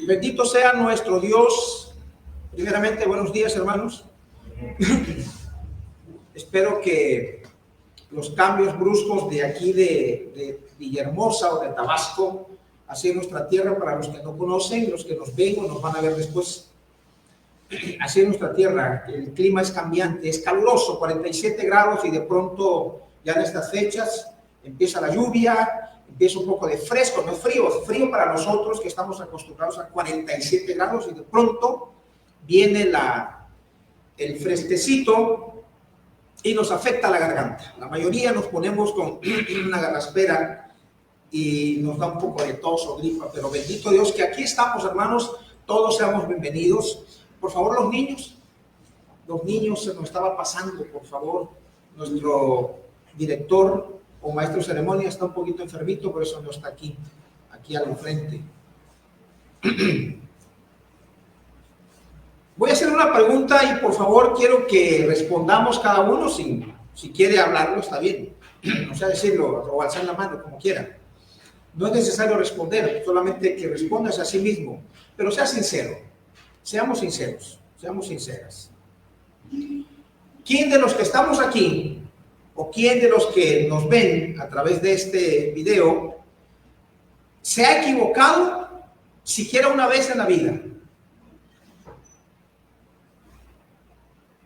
Bendito sea nuestro Dios. Primeramente, buenos días, hermanos. Espero que los cambios bruscos de aquí de Villahermosa o de Tabasco, así en nuestra tierra, para los que no conocen, los que nos ven o nos van a ver después, así en nuestra tierra, el clima es cambiante, es caluroso, 47 grados, y de pronto ya en estas fechas empieza la lluvia, empieza un poco de fresco, no es frío, es frío para nosotros que estamos acostumbrados a 47 grados, y de pronto viene el fresquecito y nos afecta la garganta. La mayoría nos ponemos con una garraspera y nos da un poco de tos o gripa, pero bendito Dios que aquí estamos, hermanos, todos seamos bienvenidos. Por favor, los niños se nos estaba pasando, por favor. Nuestro director o maestro de ceremonia está un poquito enfermito, por eso no está aquí al frente. Voy a hacer una pregunta y por favor quiero que respondamos cada uno. Si quiere hablarlo, está bien. O sea, decirlo o alzar la mano, como quiera. No es necesario responder, solamente que respondas a sí mismo. Pero sea sincero. Seamos sinceros, seamos sinceras. ¿Quién de los que estamos aquí o quién de los que nos ven a través de este video se ha equivocado siquiera una vez en la vida?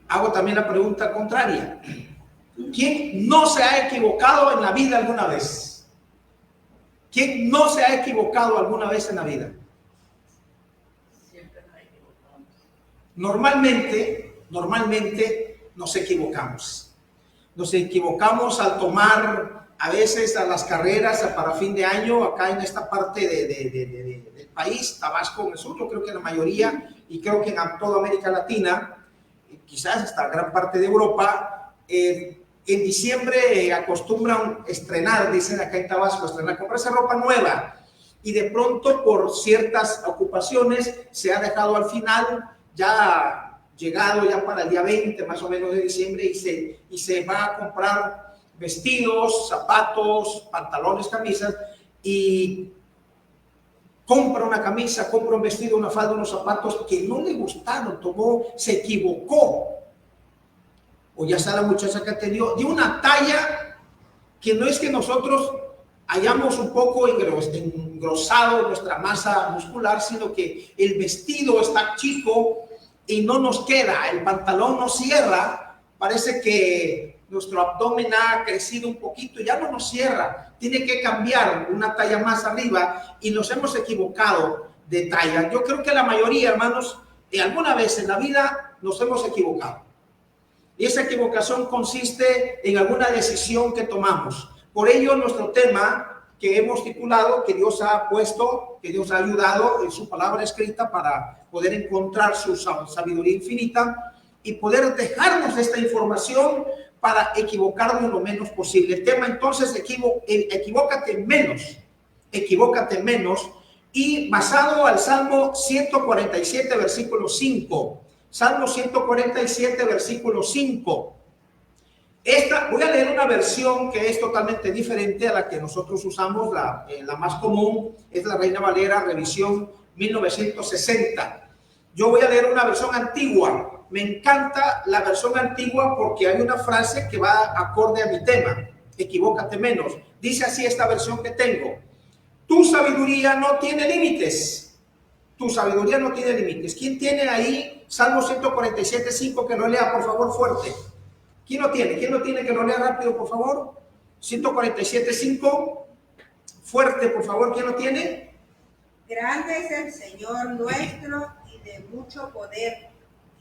Hago también la pregunta contraria. ¿Quién no se ha equivocado en la vida alguna vez? ¿Quién no se ha equivocado alguna vez en la vida? Siempre nos equivocamos. Normalmente nos equivocamos. Nos equivocamos al tomar a veces a las carreras para fin de año acá en esta parte del país, Tabasco en el sur. Yo creo que la mayoría, y creo que en toda América Latina, quizás hasta gran parte de Europa, en diciembre acostumbran estrenar, dicen acá en Tabasco, comprarse ropa nueva, y de pronto por ciertas ocupaciones se ha dejado al final, ya llegado ya para el día 20 más o menos de diciembre, y se va a comprar vestidos, zapatos, pantalones, camisas, y compra una camisa, compra un vestido, una falda, unos zapatos que no le gustaron, se equivocó. O ya está la muchacha que atendió, de una talla que no es que nosotros hayamos un poco engrosado nuestra masa muscular, sino que el vestido está chico y no nos queda, el pantalón no cierra, parece que nuestro abdomen ha crecido un poquito, ya no nos cierra, tiene que cambiar una talla más arriba y nos hemos equivocado de talla. Yo creo que la mayoría, hermanos, alguna vez en la vida nos hemos equivocado. Y esa equivocación consiste en alguna decisión que tomamos. Por ello, nuestro tema que hemos titulado, que Dios ha puesto, que Dios ha ayudado en su palabra escrita para poder encontrar su sabiduría infinita y poder dejarnos esta información para equivocarnos lo menos posible. El tema entonces, equivócate menos, y basado al Salmo 147, versículo 5. Salmo 147, versículo 5. Voy a leer una versión que es totalmente diferente a la que nosotros usamos, la más común, es la Reina Valera, revisión 1960. Yo voy a leer una versión antigua. Me encanta la versión antigua porque hay una frase que va acorde a mi tema. Equivócate menos. Dice así esta versión que tengo: tu sabiduría no tiene límites. Tu sabiduría no tiene límites. ¿Quién tiene ahí Salmo 147, 5? Que lo lea, por favor, fuerte. ¿Quién lo tiene? ¿Quién lo tiene? Que lo lea rápido, por favor. 147, 5. Fuerte, por favor. ¿Quién lo tiene? Grande es el Señor nuestro y de mucho poder,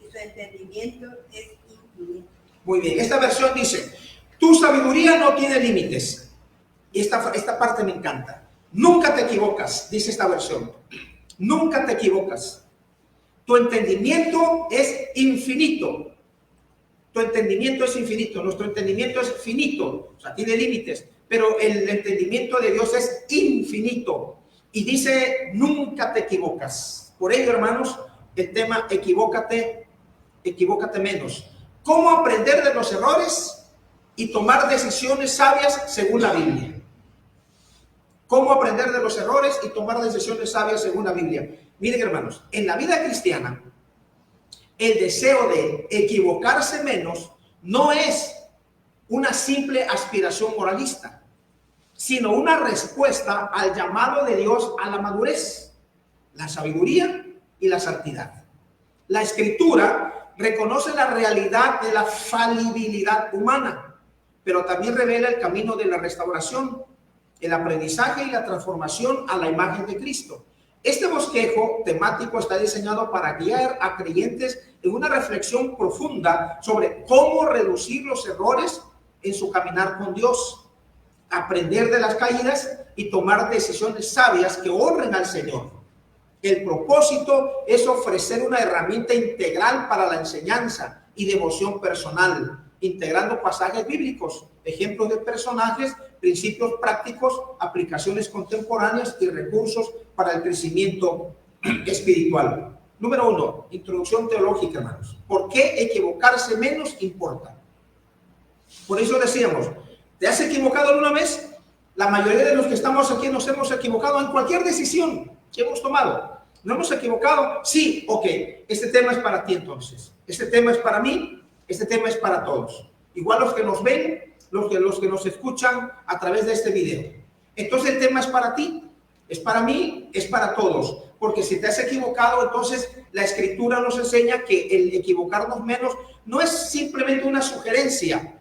y su entendimiento es infinito. Muy bien. Esta versión dice: tu sabiduría no tiene límites. Y esta parte me encanta. Nunca te equivocas, dice esta versión. Nunca te equivocas. Tu entendimiento es infinito. Tu entendimiento es infinito. Nuestro entendimiento es finito, o sea, tiene límites. pero el entendimiento de Dios es infinito. Y dice, nunca te equivocas. Por ello, hermanos, el tema equivócate menos. ¿Cómo aprender de los errores y tomar decisiones sabias según la Biblia? ¿Cómo aprender de los errores y tomar decisiones sabias según la Biblia? Miren, hermanos, en la vida cristiana, el deseo de equivocarse menos no es una simple aspiración moralista, sino una respuesta al llamado de Dios a la madurez, la sabiduría y la santidad. La Escritura reconoce la realidad de la falibilidad humana, pero también revela el camino de la restauración, el aprendizaje y la transformación a la imagen de Cristo. Este bosquejo temático está diseñado para guiar a creyentes en una reflexión profunda sobre cómo reducir los errores en su caminar con Dios, aprender de las caídas y tomar decisiones sabias que honren al Señor. El propósito es ofrecer una herramienta integral para la enseñanza y devoción personal, integrando pasajes bíblicos, ejemplos de personajes, principios prácticos, aplicaciones contemporáneas y recursos para el crecimiento espiritual. Número 1, introducción teológica, hermanos. ¿Por qué equivocarse menos importa? Por eso decíamos, ¿te has equivocado alguna vez? La mayoría de los que estamos aquí nos hemos equivocado en cualquier decisión que hemos tomado. ¿No hemos equivocado? Sí, ok. Este tema es para ti entonces. Este tema es para mí, este tema es para todos. Igual los que nos ven, los que nos escuchan a través de este video. Entonces el tema es para ti, es para mí, es para todos. Porque si te has equivocado, entonces la Escritura nos enseña que el equivocarnos menos no es simplemente una sugerencia,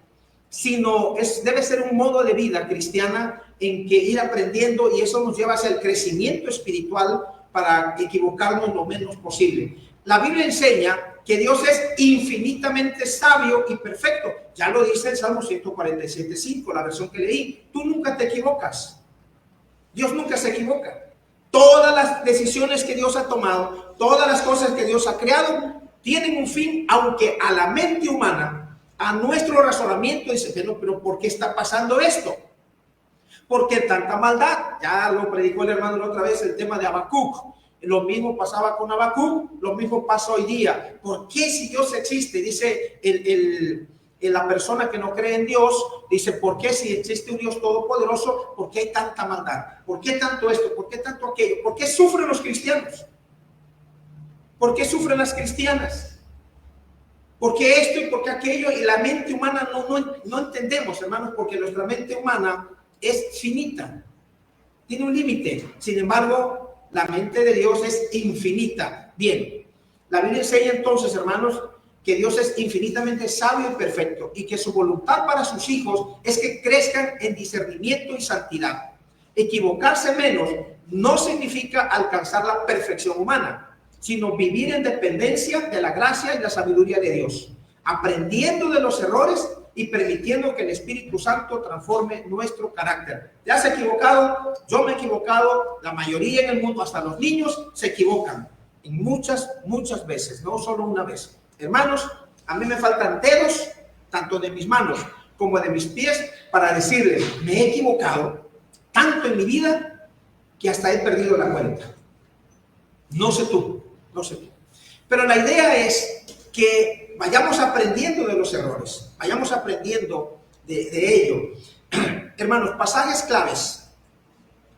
sino debe ser un modo de vida cristiana en que ir aprendiendo, y eso nos lleva hacia el crecimiento espiritual para equivocarnos lo menos posible. La Biblia enseña que Dios es infinitamente sabio y perfecto. Ya lo dice el Salmo 147:5, la versión que leí. Tú nunca te equivocas. Dios nunca se equivoca. Todas las decisiones que Dios ha tomado, todas las cosas que Dios ha creado, tienen un fin, aunque a la mente humana, a nuestro razonamiento, dice, pero ¿por qué está pasando esto? ¿Por qué tanta maldad? Ya lo predicó el hermano la otra vez, el tema de Habacuc. Lo mismo pasaba con Habacuc, lo mismo pasa hoy día. ¿Por qué si Dios existe? Dice la persona que no cree en Dios, dice, ¿por qué si existe un Dios todopoderoso? ¿Por qué hay tanta maldad? ¿Por qué tanto esto? ¿Por qué tanto aquello? ¿Por qué sufren los cristianos? ¿Por qué sufren las cristianas? ¿Por qué esto y por qué aquello? Y la mente humana no entendemos, hermanos, porque nuestra mente humana es finita, tiene un límite. Sin embargo, la mente de Dios es infinita. Bien, la Biblia enseña entonces, hermanos, que Dios es infinitamente sabio y perfecto, y que su voluntad para sus hijos es que crezcan en discernimiento y santidad. Equivocarse menos no significa alcanzar la perfección humana, sino vivir en dependencia de la gracia y la sabiduría de Dios, aprendiendo de los errores y permitiendo que el Espíritu Santo transforme nuestro carácter. ¿Te has equivocado? Yo me he equivocado. La mayoría en el mundo, hasta los niños, se equivocan en muchas veces, no solo una vez. Hermanos, a mí me faltan dedos, tanto de mis manos como de mis pies, para decirle, me he equivocado tanto en mi vida que hasta he perdido la cuenta. No sé tú. Pero la idea es que vayamos aprendiendo de los errores, vayamos aprendiendo de ello. Hermanos, pasajes claves.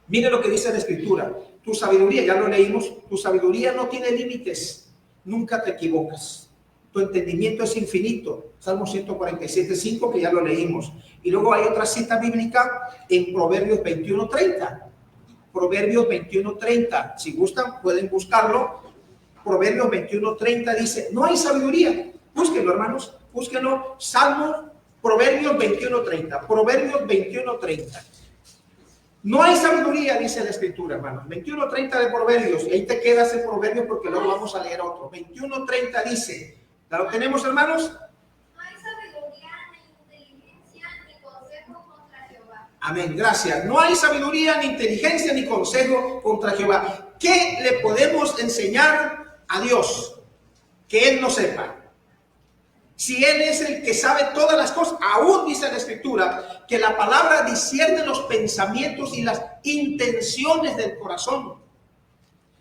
Mire lo que dice la Escritura. Tu sabiduría, ya lo leímos, tu sabiduría no tiene límites, nunca te equivocas. Tu entendimiento es infinito. Salmo 147:5, que ya lo leímos. Y luego hay otra cita bíblica en Proverbios 21:30. Proverbios 21:30. Si gustan, pueden buscarlo. Proverbios 21:30 dice, no hay sabiduría. Búsquenlo, hermanos, búsquenlo. Salmo, Proverbios 21:30. Proverbios 21:30. No hay sabiduría, dice la Escritura, hermanos. 21:30 de Proverbios. Y ahí te quedas en Proverbios porque luego vamos a leer otro. 21:30 dice, ¿lo tenemos, hermanos? No hay sabiduría, ni inteligencia, ni consejo contra Jehová. Amén, gracias. No hay sabiduría, ni inteligencia, ni consejo contra Jehová. ¿Qué le podemos enseñar a Dios que Él no sepa? Si Él es el que sabe todas las cosas, aún dice la Escritura que la palabra discierne los pensamientos y las intenciones del corazón.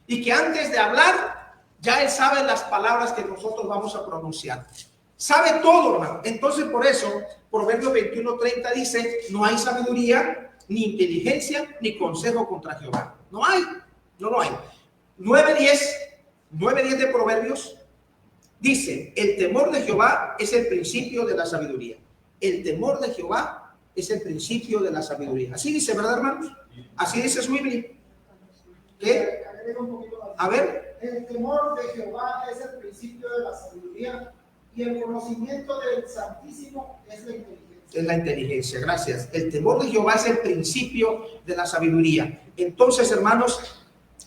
Y que antes de hablar, ya Él sabe las palabras que nosotros vamos a pronunciar. Sabe todo, hermano. Entonces, por eso, Proverbios 21:30 dice, no hay sabiduría, ni inteligencia, ni consejo contra Jehová. No hay, no lo hay. 9:10 de Proverbios dice, el temor de Jehová es el principio de la sabiduría. El temor de Jehová es el principio de la sabiduría. Así dice, ¿verdad, hermanos? Así dice su Biblia. ¿Qué? A ver. El temor de Jehová es el principio de la sabiduría y el conocimiento del Santísimo es la inteligencia. Es la inteligencia, gracias. El temor de Jehová es el principio de la sabiduría. Entonces, hermanos,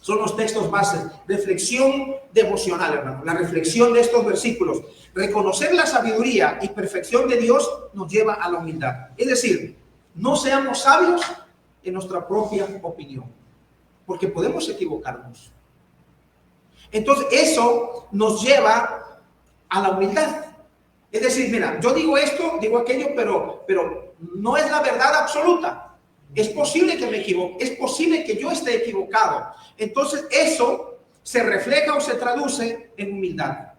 son los textos bases. Reflexión devocional, hermano. La reflexión de estos versículos. Reconocer la sabiduría y perfección de Dios nos lleva a la humildad. Es decir, no seamos sabios en nuestra propia opinión, porque podemos equivocarnos. Entonces, eso nos lleva a la humildad. Es decir, mira, yo digo esto, digo aquello, pero no es la verdad absoluta. Es posible que me equivoque, es posible que yo esté equivocado. Entonces, eso se refleja o se traduce en humildad.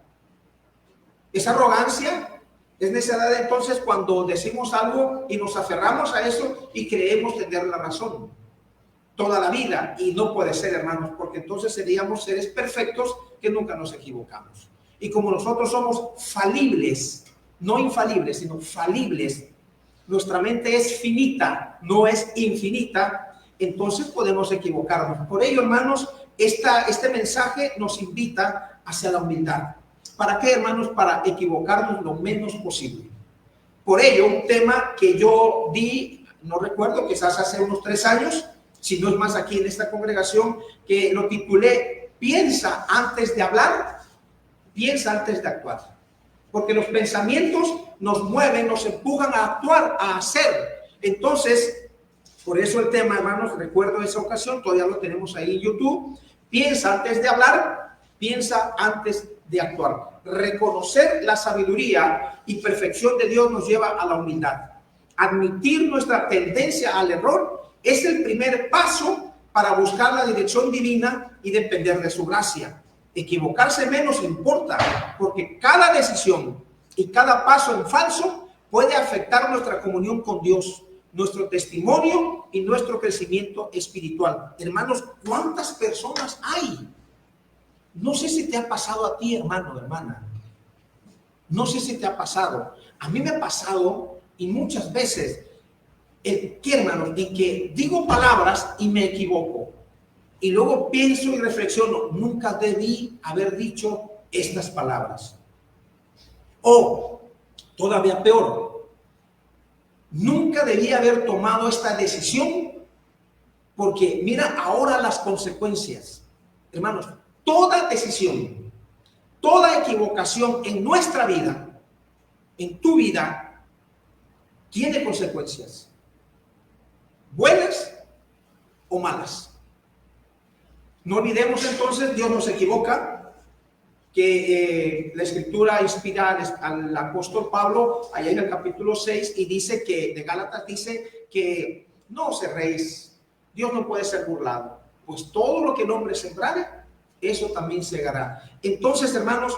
Esa arrogancia es necesaria entonces cuando decimos algo y nos aferramos a eso y creemos tener la razón toda la vida. Y no puede ser, hermanos, porque entonces seríamos seres perfectos que nunca nos equivocamos. Y como nosotros somos falibles, no infalibles, sino falibles, nuestra mente es finita, no es infinita, entonces podemos equivocarnos. Por ello, hermanos, este mensaje nos invita hacia la humildad. ¿Para qué, hermanos? Para equivocarnos lo menos posible. Por ello, un tema que yo di, no recuerdo, quizás hace unos 3 años, si no es más aquí en esta congregación, que lo titulé, piensa antes de hablar, piensa antes de actuar. Porque los pensamientos nos mueven, nos empujan a actuar, a hacer. Entonces, por eso el tema, hermanos, recuerdo esa ocasión, todavía lo tenemos ahí en YouTube. Piensa antes de hablar, piensa antes de actuar. Reconocer la sabiduría y perfección de Dios nos lleva a la humildad. Admitir nuestra tendencia al error es el primer paso para buscar la dirección divina y depender de su gracia. Equivocarse menos importa, porque cada decisión y cada paso en falso puede afectar nuestra comunión con Dios, nuestro testimonio y nuestro crecimiento espiritual. Hermanos, ¿cuántas personas hay? No sé si te ha pasado a ti, hermano, hermana. No sé si te ha pasado. A mí me ha pasado, y muchas veces, ¿qué, hermanos? En que digo palabras y me equivoco. Y luego pienso y reflexiono, nunca debí haber dicho estas palabras. O, todavía peor, nunca debí haber tomado esta decisión, porque mira ahora las consecuencias. Hermanos, toda decisión, toda equivocación en nuestra vida, en tu vida, tiene consecuencias, buenas o malas. No olvidemos entonces, Dios nos equivoca, que la Escritura inspira al apóstol Pablo, allá en el capítulo 6, y dice que, de Gálatas, dice que no os erréis, Dios no puede ser burlado, pues todo lo que el hombre sembrare, eso también segará. Entonces, hermanos,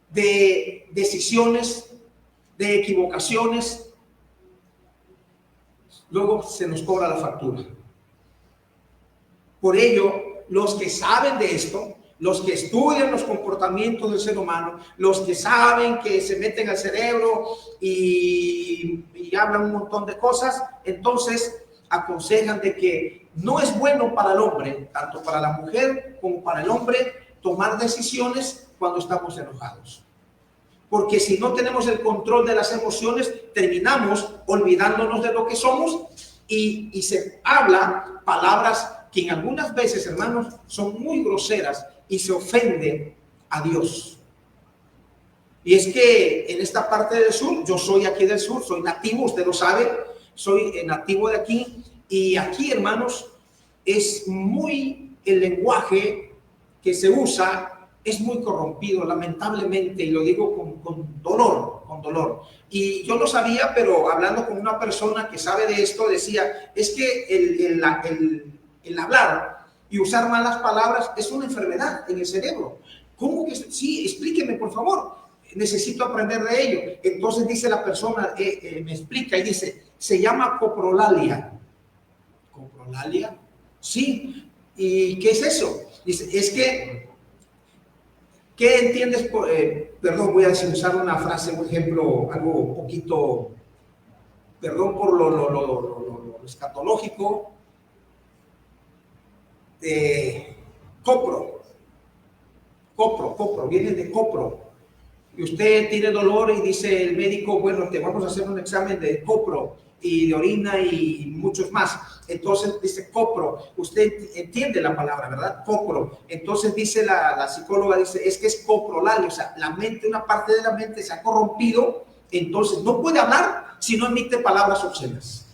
de decisiones, de equivocaciones, luego se nos cobra la factura. Por ello, los que saben de esto, los que estudian los comportamientos del ser humano, los que saben que se meten al cerebro y hablan un montón de cosas, entonces aconsejan de que no es bueno para el hombre, tanto para la mujer como para el hombre, tomar decisiones cuando estamos enojados. Porque si no tenemos el control de las emociones, terminamos olvidándonos de lo que somos y se habla palabras que en algunas veces, hermanos, son muy groseras y se ofende a Dios. Y es que en esta parte del sur, yo soy aquí del sur, soy nativo, usted lo sabe, soy nativo de aquí, y aquí, hermanos, es muy el lenguaje que se usa es muy corrompido, lamentablemente, y lo digo con dolor. Y yo no sabía, pero hablando con una persona que sabe de esto, decía, es que el hablar y usar malas palabras es una enfermedad en el cerebro. ¿Cómo que? Sí, explíqueme, por favor. Necesito aprender de ello. Entonces dice la persona, me explica y dice, se llama coprolalia. ¿Coprolalia? Sí. ¿Y qué es eso? Dice, es que, ¿qué entiendes por, perdón, voy a usar una frase, por ejemplo, algo un poquito, perdón por lo escatológico, copro, viene de copro. Y usted tiene dolor y dice el médico, bueno, te vamos a hacer un examen de copro y de orina y muchos más. Entonces dice copro, usted entiende la palabra, ¿verdad? Copro. Entonces dice la psicóloga, dice, es que es coprolalia, o sea, la mente, una parte de la mente se ha corrompido, entonces no puede hablar si no emite palabras obscenas.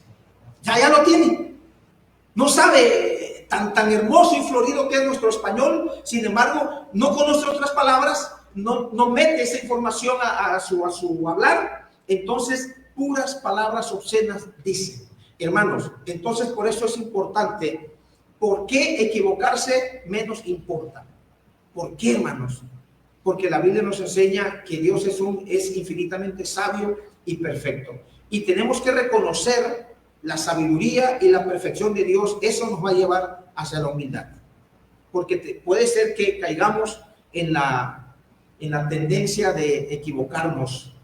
Ya lo tiene. No sabe tan hermoso y florido que es nuestro español, sin embargo, no conoce otras palabras, no mete esa información a su hablar, entonces puras palabras obscenas dice. Hermanos, entonces por eso es importante. ¿Por qué equivocarse menos importa? ¿Por qué, hermanos? Porque la Biblia nos enseña que Dios es infinitamente sabio y perfecto. Y tenemos que reconocer la sabiduría y la perfección de Dios. Eso nos va a llevar hacia la humildad. Porque puede ser que caigamos en la tendencia de equivocarnos,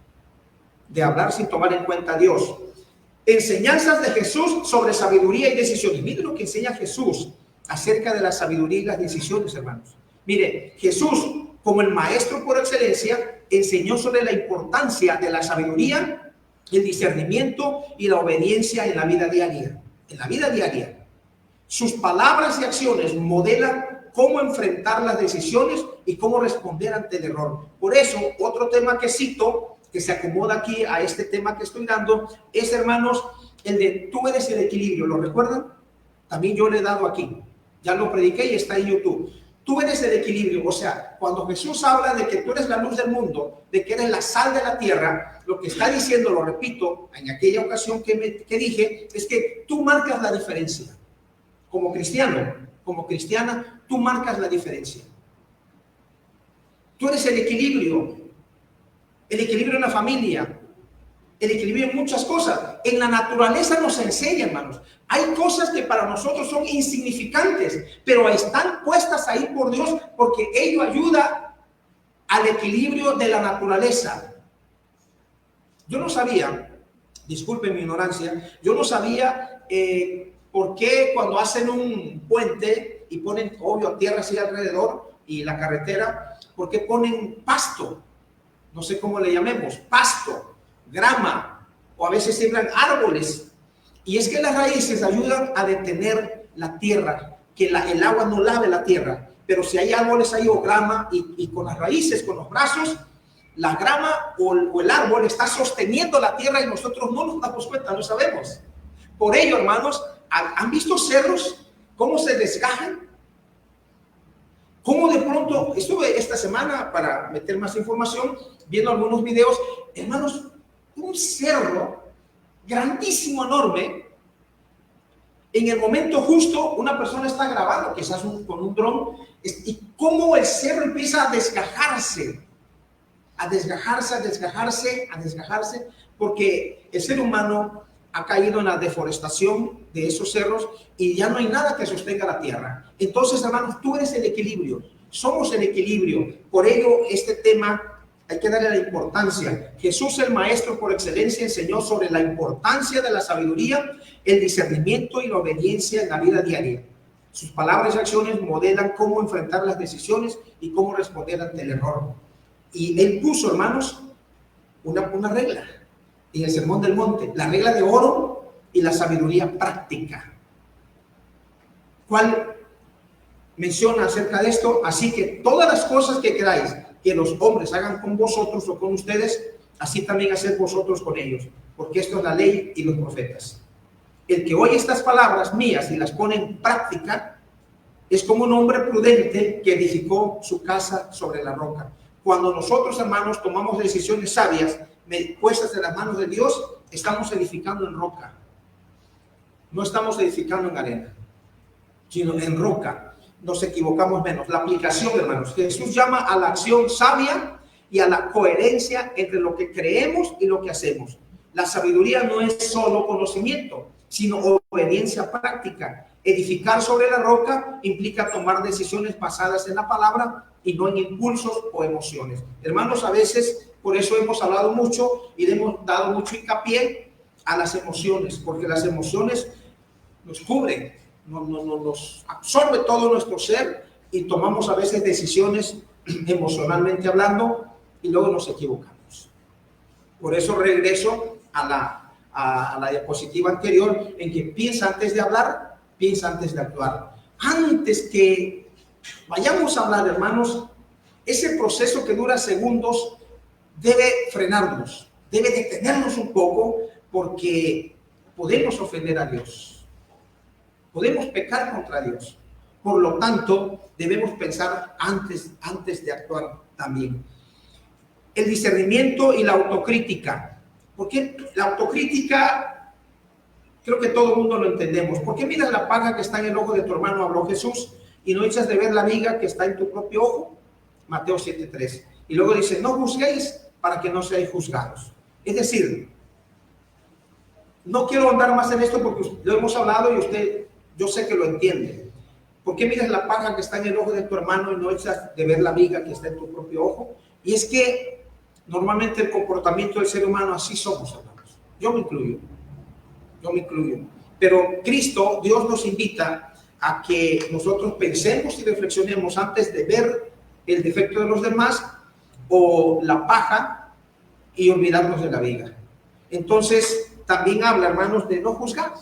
de hablar sin tomar en cuenta a Dios. Enseñanzas de Jesús sobre sabiduría y decisiones. Miren lo que enseña Jesús acerca de la sabiduría y las decisiones, hermanos. Mire, Jesús, como el maestro por excelencia, enseñó sobre la importancia de la sabiduría, el discernimiento y la obediencia en la vida diaria. En la vida diaria. Sus palabras y acciones modelan cómo enfrentar las decisiones y cómo responder ante el error. Por eso, otro tema que cito, que se acomoda aquí a este tema que estoy dando, es, hermanos, el de tú eres el equilibrio. ¿Lo recuerdan? También yo le he dado aquí. Ya lo prediqué y está en YouTube. Tú eres el equilibrio. O sea, cuando Jesús habla de que tú eres la luz del mundo, de que eres la sal de la tierra, lo que está diciendo, lo repito, en aquella ocasión que dije, es que tú marcas la diferencia. Como cristiano, como cristiana, tú marcas la diferencia. Tú eres el equilibrio en la familia, el equilibrio en muchas cosas. En la naturaleza nos enseña, hermanos. Hay cosas que para nosotros son insignificantes, pero están puestas ahí por Dios porque ello ayuda al equilibrio de la naturaleza. Yo no sabía, disculpen mi ignorancia, yo no sabía por qué cuando hacen un puente y ponen, obvio, tierra así alrededor y la carretera, ¿por qué ponen pasto? No sé cómo le llamemos, pasto, grama, o a veces siembran árboles. Y es que las raíces ayudan a detener la tierra, que el agua no lave la tierra. Pero si hay árboles ahí o grama, y con las raíces, con los brazos, la grama o el árbol está sosteniendo la tierra y nosotros no nos damos cuenta, no sabemos. Por ello, hermanos, ¿han visto cerros? ¿Cómo se desgajan? ¿Cómo de pronto? Estuve esta semana, para meter más información, viendo algunos videos. Hermanos, un cerro grandísimo, enorme. En el momento justo, una persona está grabando, quizás con un dron, y cómo el cerro empieza a desgajarse, porque el ser humano ha caído en la deforestación de esos cerros y ya no hay nada que sostenga la tierra. Entonces, hermanos, tú eres el equilibrio, somos el equilibrio. Por ello, este tema hay que darle la importancia. Jesús, el maestro por excelencia, enseñó sobre la importancia de la sabiduría, el discernimiento y la obediencia en la vida diaria. Sus palabras y acciones modelan cómo enfrentar las decisiones y cómo responder ante el error. Y él puso, hermanos, una regla en el Sermón del Monte, la regla de oro y la sabiduría práctica. ¿Cuál menciona acerca de esto? Así que todas las cosas que queráis que los hombres hagan con vosotros o con ustedes, así también haced vosotros con ellos, porque esto es la ley y los profetas. El que oye estas palabras mías y las pone en práctica, Es como un hombre prudente que edificó su casa sobre la roca. Cuando nosotros, hermanos, tomamos decisiones sabias, puestas en las manos de Dios, estamos edificando en roca. No estamos edificando en arena, sino en roca. Nos equivocamos menos. La aplicación, hermanos. Jesús llama a la acción sabia y a la coherencia entre lo que creemos y lo que hacemos. La sabiduría no es solo conocimiento, sino obediencia práctica. Edificar sobre la roca implica tomar decisiones basadas en la palabra y no en impulsos o emociones. Hermanos, a veces por eso hemos hablado mucho y le hemos dado mucho hincapié a las emociones, porque las emociones nos cubren, nos absorbe todo nuestro ser y tomamos a veces decisiones emocionalmente hablando y luego nos equivocamos. Por eso regreso a la diapositiva anterior, en que piensa antes de hablar, piensa antes de actuar. Antes que vayamos a hablar, hermanos, ese proceso que dura segundos debe frenarnos, debe detenernos un poco, porque podemos ofender a Dios, podemos pecar contra Dios. Por lo tanto, debemos pensar antes de actuar también. El discernimiento y la autocrítica. Porque la autocrítica, creo que todo el mundo lo entendemos. ¿Por qué miras la paja que está en el ojo de tu hermano, habló Jesús, y no echas de ver la viga que está en tu propio ojo? Mateo 7:3. Y luego dice, no juzguéis para que no seáis juzgados. Es decir, no quiero andar más en esto porque lo hemos hablado y usted, yo sé que lo entiende. ¿Por qué miras la paja que está en el ojo de tu hermano y no echas de ver la viga que está en tu propio ojo? Y es que normalmente el comportamiento del ser humano, así somos, hermanos. Yo me incluyo. Pero Cristo, Dios nos invita a que nosotros pensemos y reflexionemos antes de ver el defecto de los demás o la paja y olvidarnos de la viga. Entonces, también habla, hermanos, de no juzgar,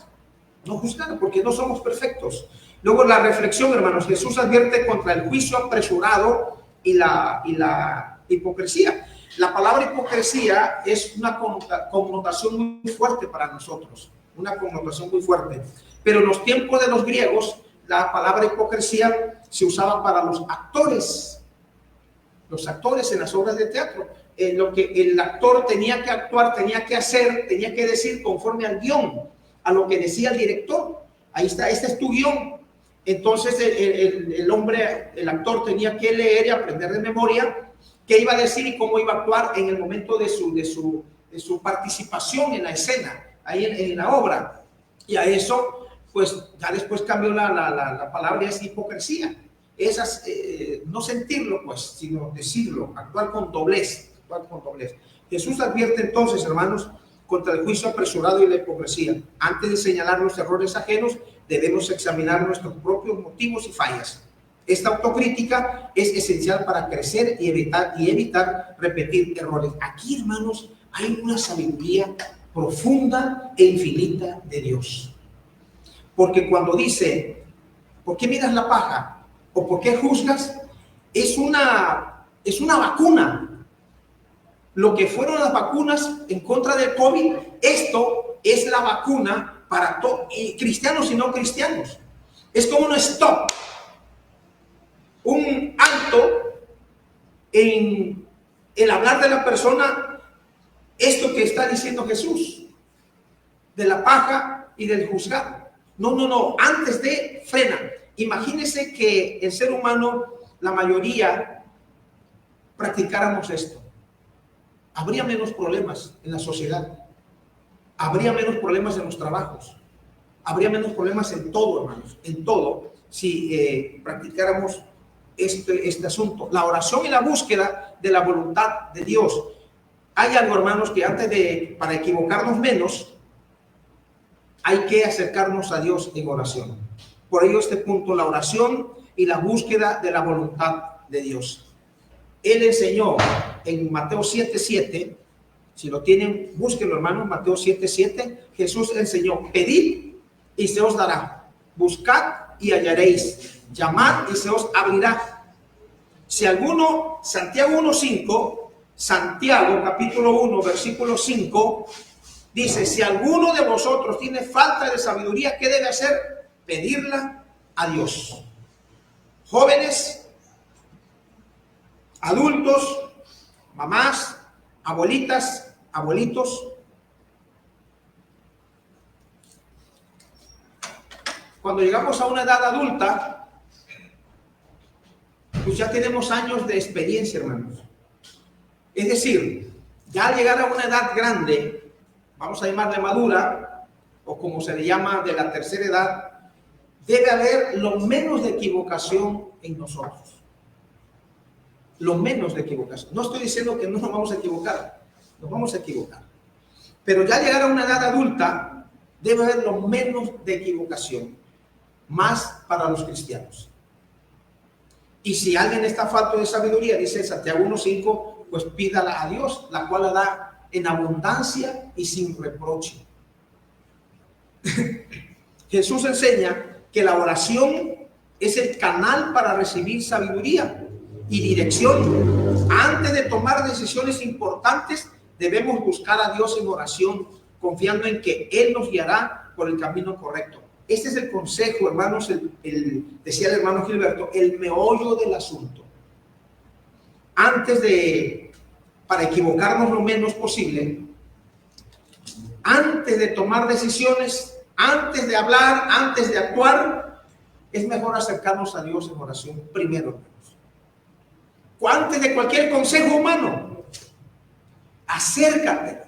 porque no somos perfectos. Luego la reflexión, hermanos. Jesús advierte contra el juicio apresurado y la hipocresía. La palabra hipocresía es una connotación muy fuerte para nosotros, una connotación muy fuerte. Pero en los tiempos de los griegos, la palabra hipocresía se usaba para los actores en las obras de teatro. Lo que el actor tenía que actuar, tenía que hacer, tenía que decir conforme al guión, a lo que decía el director. Ahí está, este es tu guión. Entonces el actor tenía que leer y aprender de memoria qué iba a decir y cómo iba a actuar en el momento de su participación en la escena, ahí en la obra. Y a eso, pues ya después cambió la palabra, es hipocresía. Esas, no sentirlo, pues, sino decirlo, actuar con doblez. Jesús advierte entonces, hermanos, contra el juicio apresurado y la hipocresía. Antes de señalar los errores ajenos, debemos examinar nuestros propios motivos y fallas. Esta autocrítica es esencial para crecer y evitar repetir errores. Aquí, hermanos, hay una sabiduría profunda e infinita de Dios. Porque cuando dice, ¿por qué miras la paja? ¿O por qué juzgas? Es una vacuna. Lo que fueron las vacunas en contra del COVID, esto es la vacuna para todos, cristianos y no cristianos. Es como un stop, un alto en el hablar de la persona, esto que está diciendo Jesús, de la paja y del juzgar. No, antes de frena. Imagínense que el ser humano, la mayoría, practicáramos esto. Habría menos problemas en la sociedad, habría menos problemas en los trabajos, habría menos problemas en todo, hermanos, en todo, si practicáramos este asunto. La oración y la búsqueda de la voluntad de Dios. Hay algo, hermanos, que para equivocarnos menos, hay que acercarnos a Dios en oración. Por ello este punto, la oración y la búsqueda de la voluntad de Dios. Él enseñó en Mateo 7:7, si lo tienen, búsquenlo, hermanos, Mateo 7:7, Jesús enseñó, pedid y se os dará, buscad y hallaréis, llamad y se os abrirá. Si alguno, Santiago 1:5, Santiago capítulo 1, versículo 5, dice, si alguno de vosotros tiene falta de sabiduría, ¿qué debe hacer? Pedirla a Dios. jóvenes, adultos, mamás, abuelitas, abuelitos. Cuando llegamos a una edad adulta, pues ya tenemos años de experiencia, hermanos. Es decir, ya al llegar a una edad grande, vamos a llamarle madura, o como se le llama de la tercera edad, debe haber lo menos de equivocación en nosotros. Lo menos de equivocación. No estoy diciendo que no nos vamos a equivocar, nos vamos a equivocar. Pero ya al llegar a una edad adulta, debe haber lo menos de equivocación, más para los cristianos. Y si alguien está falto de sabiduría, dice Santiago 1:5, pues pídala a Dios, la cual la da en abundancia y sin reproche. Jesús enseña que la oración es el canal para recibir sabiduría y dirección. Antes de tomar decisiones importantes, debemos buscar a Dios en oración, confiando en que Él nos guiará por el camino correcto. Este es el consejo, hermanos, decía el hermano Gilberto, el meollo del asunto. Para equivocarnos lo menos posible, antes de tomar decisiones, antes de hablar, antes de actuar, es mejor acercarnos a Dios en oración primero, hermanos. Antes de cualquier consejo humano, acércate,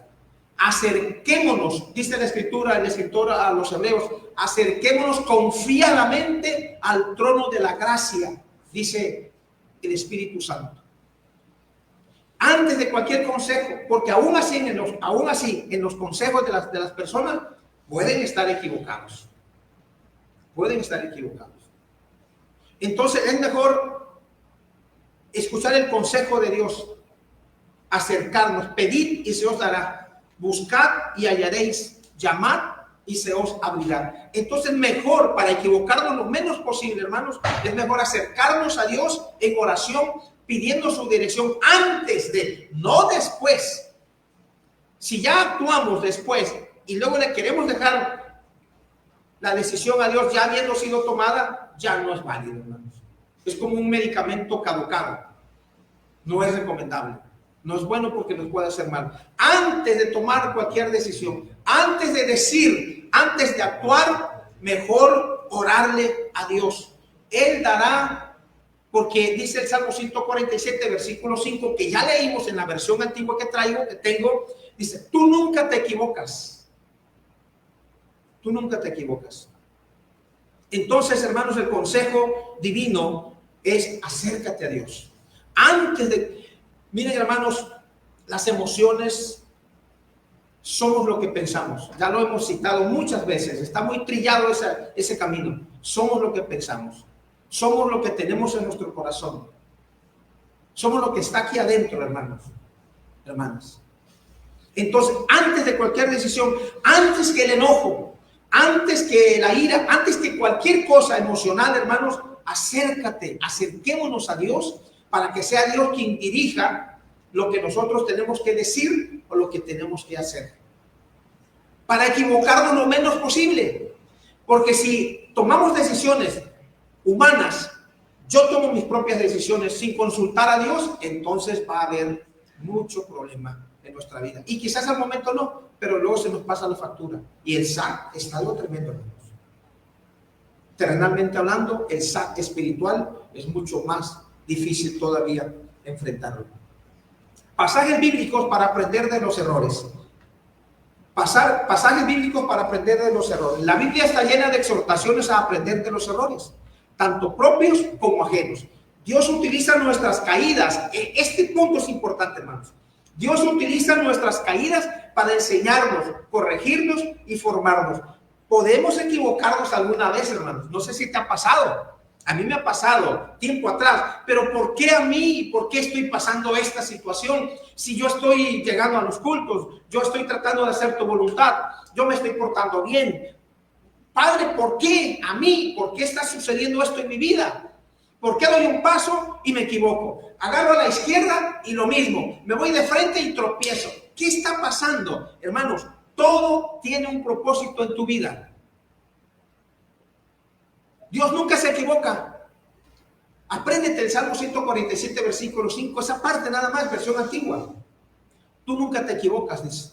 acerquémonos, dice la escritura, el escritor a los hebreos, acerquémonos confiadamente al trono de la gracia, dice el Espíritu Santo. Antes de cualquier consejo, porque aún así en los consejos de las personas pueden estar equivocados. Pueden estar equivocados. Entonces es mejor escuchar el consejo de Dios, acercarnos, pedid y se os dará, buscad y hallaréis, llamad y se os abrirá. Entonces mejor, para equivocarnos lo menos posible, hermanos, es mejor acercarnos a Dios en oración, pidiendo su dirección antes de, no después. Si ya actuamos después y luego le queremos dejar la decisión a Dios ya habiendo sido tomada, ya no es válido, hermanos. Es como un medicamento caducado. No es recomendable. No es bueno porque nos puede hacer mal. Antes de tomar cualquier decisión, antes de decir, antes de actuar, mejor orarle a Dios. Él dará, porque dice el Salmo 147, versículo 5, que ya leímos en la versión antigua que tengo, dice, tú nunca te equivocas. Tú nunca te equivocas. Entonces, hermanos, el consejo divino es acércate a Dios. Miren, hermanos, las emociones somos lo que pensamos. Ya lo hemos citado muchas veces. Está muy trillado ese camino. Somos lo que pensamos. Somos lo que tenemos en nuestro corazón. Somos lo que está aquí adentro, hermanos, hermanas. Entonces, antes de cualquier decisión, antes que el enojo, antes que la ira, antes que cualquier cosa emocional, hermanos, acerquémonos a Dios para que sea Dios quien dirija lo que nosotros tenemos que decir o lo que tenemos que hacer. Para equivocarnos lo menos posible. Porque si tomamos decisiones humanas, yo tomo mis propias decisiones sin consultar a Dios, entonces va a haber mucho problema en nuestra vida. Y quizás al momento no, pero luego se nos pasa la factura. Y el SAT es algo tremendo, hermanos. Terrenalmente hablando, el SAT espiritual es mucho más difícil todavía enfrentarlo. Pasajes bíblicos para aprender de los errores. Pasajes bíblicos para aprender de los errores. La Biblia está llena de exhortaciones a aprender de los errores, tanto propios como ajenos. Dios utiliza nuestras caídas. Este punto es importante, hermanos. Dios utiliza nuestras caídas para enseñarnos, corregirnos y formarnos. Podemos equivocarnos alguna vez, hermanos. No sé si te ha pasado. A mí me ha pasado tiempo atrás. Pero ¿por qué a mí? ¿Por qué estoy pasando esta situación? Si yo estoy llegando a los cultos, yo estoy tratando de hacer tu voluntad, yo me estoy portando bien. Padre, ¿por qué a mí? ¿Por qué está sucediendo esto en mi vida? ¿Por qué doy un paso y me equivoco? Agarro a la izquierda y lo mismo. Me voy de frente y tropiezo. ¿Qué está pasando? Hermanos, todo tiene un propósito en tu vida. Dios nunca se equivoca. Apréndete el Salmo 147, versículo 5, esa parte nada más, versión antigua. Tú nunca te equivocas, dice.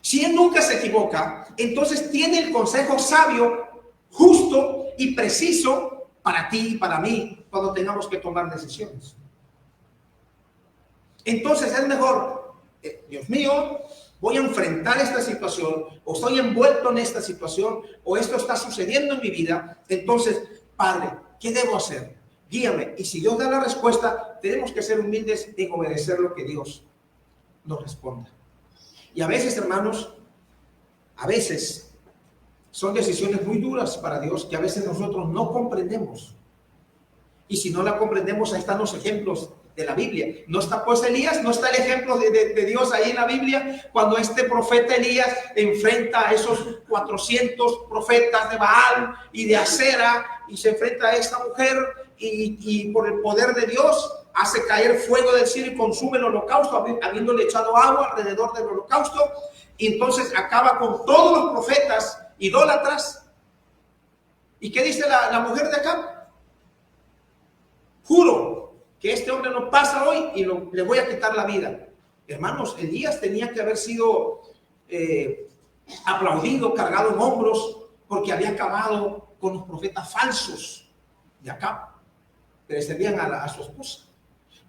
Si él nunca se equivoca, entonces tiene el consejo sabio, justo y preciso para ti y para mí cuando tengamos que tomar decisiones. Entonces es mejor, Dios mío, voy a enfrentar esta situación, o estoy envuelto en esta situación, o esto está sucediendo en mi vida. Entonces, Padre, ¿qué debo hacer? Guíame. Y si Dios da la respuesta, tenemos que ser humildes en obedecer lo que Dios nos responda. Y a veces, hermanos, a veces son decisiones muy duras para Dios que a veces nosotros no comprendemos. Y si no la comprendemos, ahí están los ejemplos de la Biblia. No está pues Elías, no está el ejemplo de Dios ahí en la Biblia, cuando este profeta Elías enfrenta a esos 400 profetas de Baal y de Acera, y se enfrenta a esta mujer, y por el poder de Dios hace caer fuego del cielo y consume el holocausto, habiéndole echado agua alrededor del holocausto, y entonces acaba con todos los profetas idólatras. ¿Y qué dice la mujer de acá? Juro que este hombre no pasa hoy y le voy a quitar la vida. Hermanos, Elías tenía que haber sido aplaudido, cargado en hombros, porque había acabado con los profetas falsos de acá, que le servían a su esposa.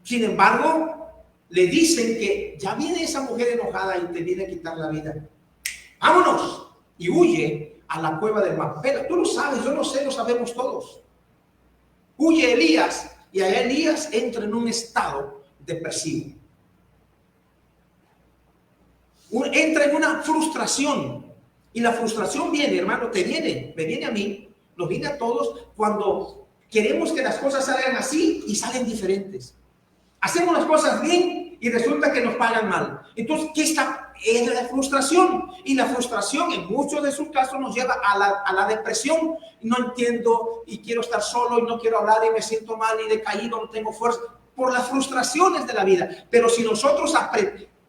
Sin embargo, le dicen que ya viene esa mujer enojada y te viene a quitar la vida. ¡Vámonos! Y huye a la cueva de Macpela. Tú lo sabes, yo lo sé, lo sabemos todos. Huye Elías, y allá Elías entra en un estado depresivo. Entra en una frustración. Y la frustración viene, hermano, me viene a mí, nos viene a todos cuando queremos que las cosas salgan así y salen diferentes. Hacemos las cosas bien y resulta que nos pagan mal. Entonces, ¿qué está? Es la frustración. Y la frustración en muchos de sus casos nos lleva a la depresión. No entiendo y quiero estar solo y no quiero hablar y me siento mal y decaído, no tengo fuerza. Por las frustraciones de la vida. Pero si nosotros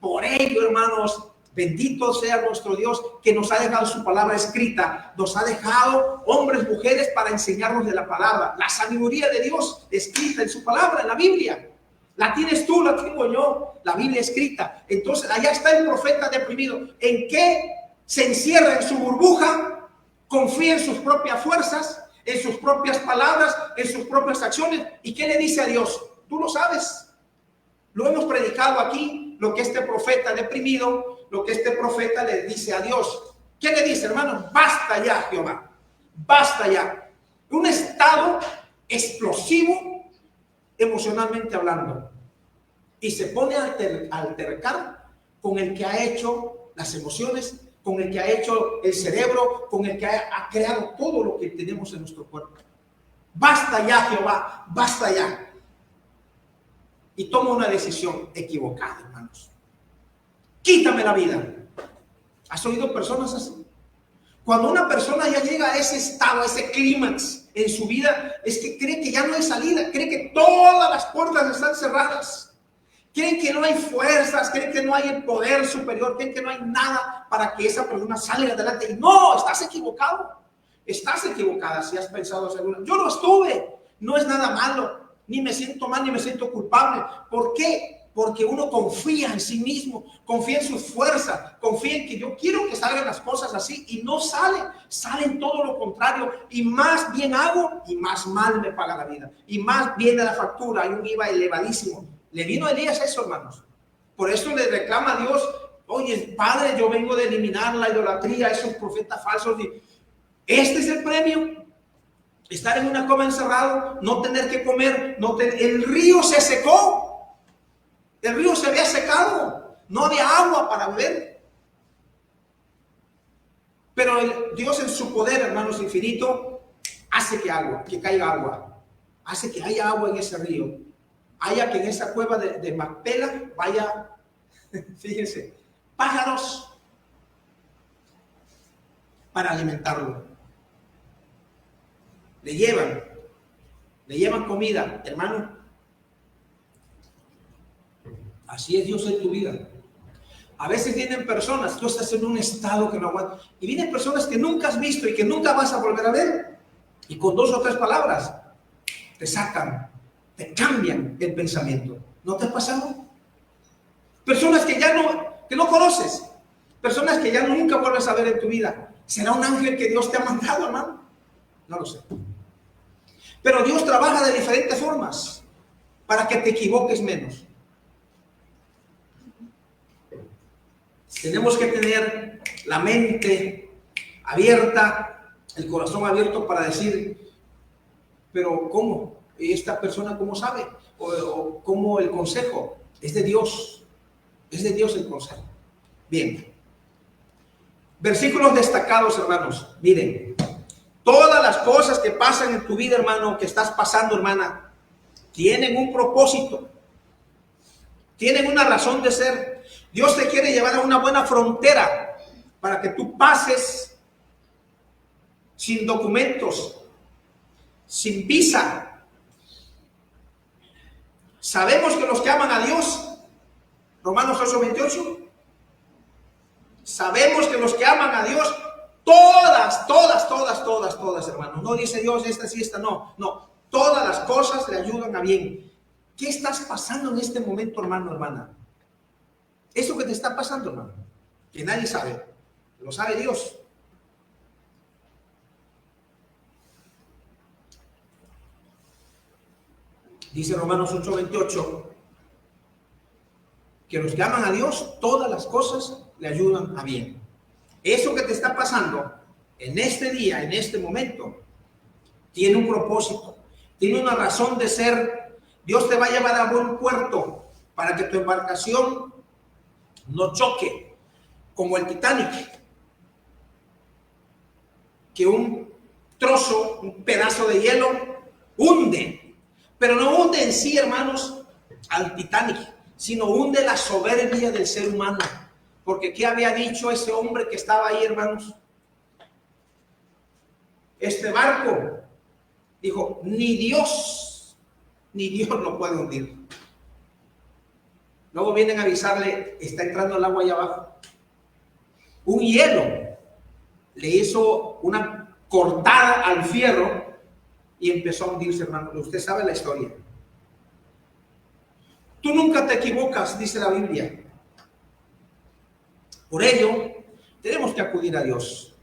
por ello, hermanos, bendito sea nuestro Dios que nos ha dejado su palabra escrita. Nos ha dejado hombres, mujeres para enseñarnos de la palabra. La sabiduría de Dios escrita en su palabra, en la Biblia. La tienes tú, la tengo yo, la Biblia escrita. Entonces, allá está el profeta deprimido. ¿En qué se encierra? En su burbuja, confía en sus propias fuerzas, en sus propias palabras, en sus propias acciones. ¿Y qué le dice a Dios? Tú lo sabes. Lo hemos predicado aquí, lo que este profeta deprimido, lo que este profeta le dice a Dios. ¿Qué le dice, hermano? Basta ya, Jehová. Basta ya. Un estado explosivo emocionalmente hablando, y se pone a altercar con el que ha hecho las emociones, con el que ha hecho el cerebro, con el que ha creado todo lo que tenemos en nuestro cuerpo. Basta ya, Jehová, basta ya. Y toma una decisión equivocada, hermanos. Quítame la vida. ¿Has oído personas así? Cuando una persona ya llega a ese estado, a ese clímax en su vida, es que cree que ya no hay salida, cree que todas las puertas están cerradas, creen que no hay fuerzas, creen que no hay el poder superior, creen que no hay nada para que esa persona salga adelante. Y no, estás equivocado, estás equivocada si has pensado hacer una. Yo no estuve, no es nada malo, ni me siento mal, ni me siento culpable. ¿Por qué? Porque uno confía en sí mismo, confía en su fuerza, confía en que yo quiero que salgan las cosas así y no salen todo lo contrario, y más bien hago y más mal me paga la vida, y más viene la factura, hay un IVA elevadísimo. Le vino a Elías eso, hermanos. Por eso le reclama a Dios, oye, Padre, yo vengo de eliminar la idolatría, esos profetas falsos. Este es el premio. Estar en una cueva encerrado, no tener que comer, el río se secó. El río se había secado, no había agua para beber. Pero Dios en su poder, hermanos, infinito, hace que caiga agua. Hace que haya agua en ese río. Haya que en esa cueva de Macpela vaya, fíjense, pájaros para alimentarlo. Le llevan comida, hermano. Así es Dios en tu vida. A veces vienen personas, tú estás en un estado que no aguantas, y vienen personas que nunca has visto y que nunca vas a volver a ver, y con 2 o 3 palabras te sacan cambian el pensamiento. ¿No te ha pasado? Personas que no conoces, personas que ya nunca vuelves a ver en tu vida. ¿Será un ángel que Dios te ha mandado, hermano? No lo sé. Pero Dios trabaja de diferentes formas para que te equivoques menos. Tenemos que tener la mente abierta, el corazón abierto para decir, pero ¿cómo? ¿Esta persona cómo sabe? ¿O cómo el consejo? Es de Dios. Es de Dios el consejo. Bien. Versículos destacados, hermanos. Miren, todas las cosas que pasan en tu vida, hermano, que estás pasando, hermana, tienen un propósito. Tienen una razón de ser. Dios te quiere llevar a una buena frontera para que tú pases sin documentos, sin visa. Sabemos que los que aman a Dios, Romanos 8:28, sabemos que los que aman a Dios, todas, hermanos, no dice Dios esta sí, esta no, todas las cosas le ayudan a bien. ¿Qué estás pasando en este momento, hermano, hermana? Eso que te está pasando, hermano, que nadie sabe, lo sabe Dios. Dice Romanos 8:28 que los que aman a Dios, todas las cosas le ayudan a bien. Eso que te está pasando en este día, en este momento, tiene un propósito, tiene una razón de ser. Dios te va a llevar a buen puerto para que tu embarcación no choque como el Titanic, que un trozo, un pedazo de hielo hunde, pero no hunde en sí, hermanos, al Titanic, sino hunde la soberbia del ser humano. Porque ¿qué había dicho ese hombre que estaba ahí, hermanos? Este barco, dijo, ni Dios lo puede hundir. Luego vienen a avisarle, está entrando el agua allá abajo. Un hielo le hizo una cortada al fierro y empezó a hundirse, hermano. Usted sabe la historia. Tú nunca te equivocas, dice la Biblia. Por ello, tenemos que acudir a Dios.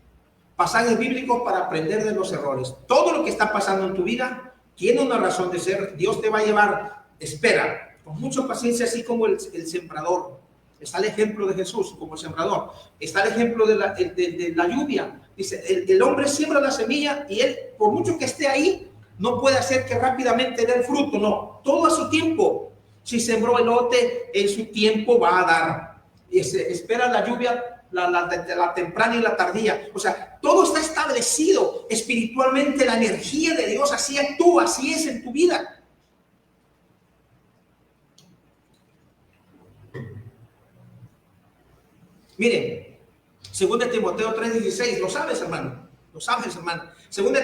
Pasajes bíblicos para aprender de los errores. Todo lo que está pasando en tu vida tiene una razón de ser. Dios te va a llevar, espera, con mucha paciencia, así como el sembrador. Está el ejemplo de Jesús como el sembrador. Está el ejemplo de la lluvia. Dice, el hombre siembra la semilla y él, por mucho que esté ahí, no puede hacer que rápidamente dé el fruto. No, todo a su tiempo. Si sembró elote, en su tiempo va a dar. Y se espera la lluvia, la temprana y la tardía. O sea, todo está establecido espiritualmente. La energía de Dios así actúa, así es en tu vida. Miren, 2 Timoteo 3:16, lo sabes, hermano, 2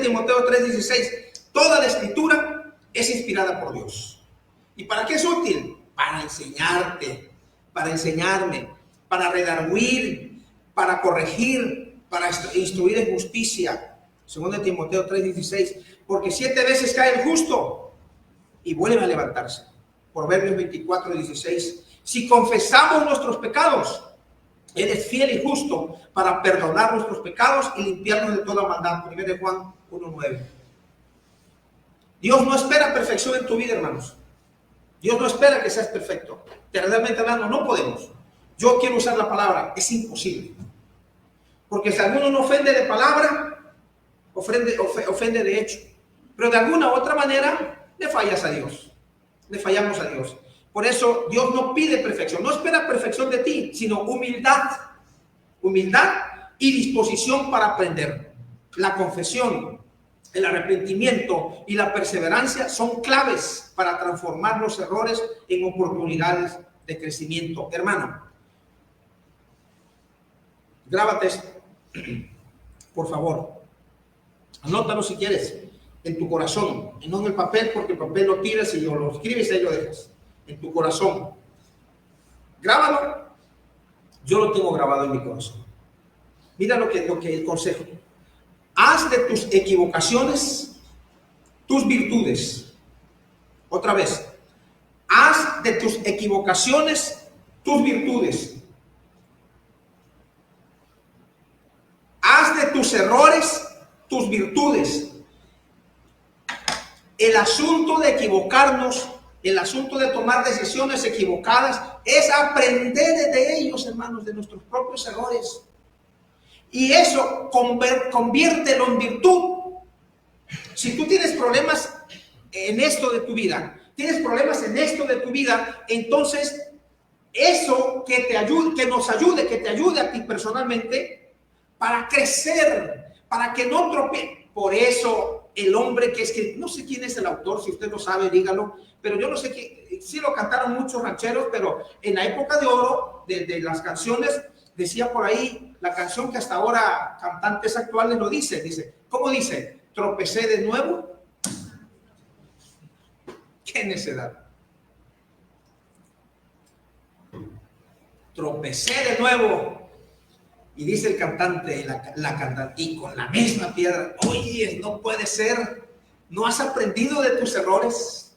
Timoteo 3:16, toda la escritura es inspirada por Dios. ¿Y para qué es útil? Para enseñarte, para enseñarme, para redarguir, para corregir, para instruir en justicia. 2 Timoteo 3:16, porque 7 veces cae el justo y vuelve a levantarse. Proverbios 24:16, si confesamos nuestros pecados, Él es fiel y justo para perdonar nuestros pecados y limpiarnos de toda maldad. 1 Juan 1:9. Dios no espera perfección en tu vida, hermanos. Dios no espera que seas perfecto. Realmente, hermano, no podemos. Yo quiero usar la palabra, es imposible. Porque si alguno no ofende de palabra, ofende de hecho. Pero de alguna u otra manera le fallas a Dios. Le fallamos a Dios. Por eso Dios no pide perfección, no espera perfección de ti, sino humildad. Humildad y disposición para aprender. La confesión, el arrepentimiento y la perseverancia son claves para transformar los errores en oportunidades de crecimiento. Hermano, grábate esto, por favor. Anótalo si quieres en tu corazón, y no en el papel, porque el papel lo tiras y lo escribes y ahí lo dejas. En tu corazón. Grábalo. Yo lo tengo grabado en mi corazón. Mira lo que el consejo. Haz de tus equivocaciones tus virtudes Otra vez, haz de tus equivocaciones tus virtudes. Haz de tus errores tus virtudes. El asunto de equivocarnos, el asunto de tomar decisiones equivocadas, es aprender de ellos, hermanos, de nuestros propios errores. Y eso conviértelo en virtud. Si tú tienes problemas en esto de tu vida, entonces eso que te ayude, que te ayude a ti personalmente para crecer, para que no tropieces. Por eso el hombre que escribe, no sé quién es el autor, si usted lo sabe, dígalo, pero yo no sé qué, sí lo cantaron muchos rancheros, pero en la época de oro de las canciones, decía por ahí la canción que hasta ahora cantantes actuales lo dice, ¿cómo dice? Tropecé de nuevo. ¡Qué necedad! Tropecé de nuevo. Y dice el cantante, la cantante, y con la misma piedra. Oye, no puede ser. ¿No has aprendido de tus errores?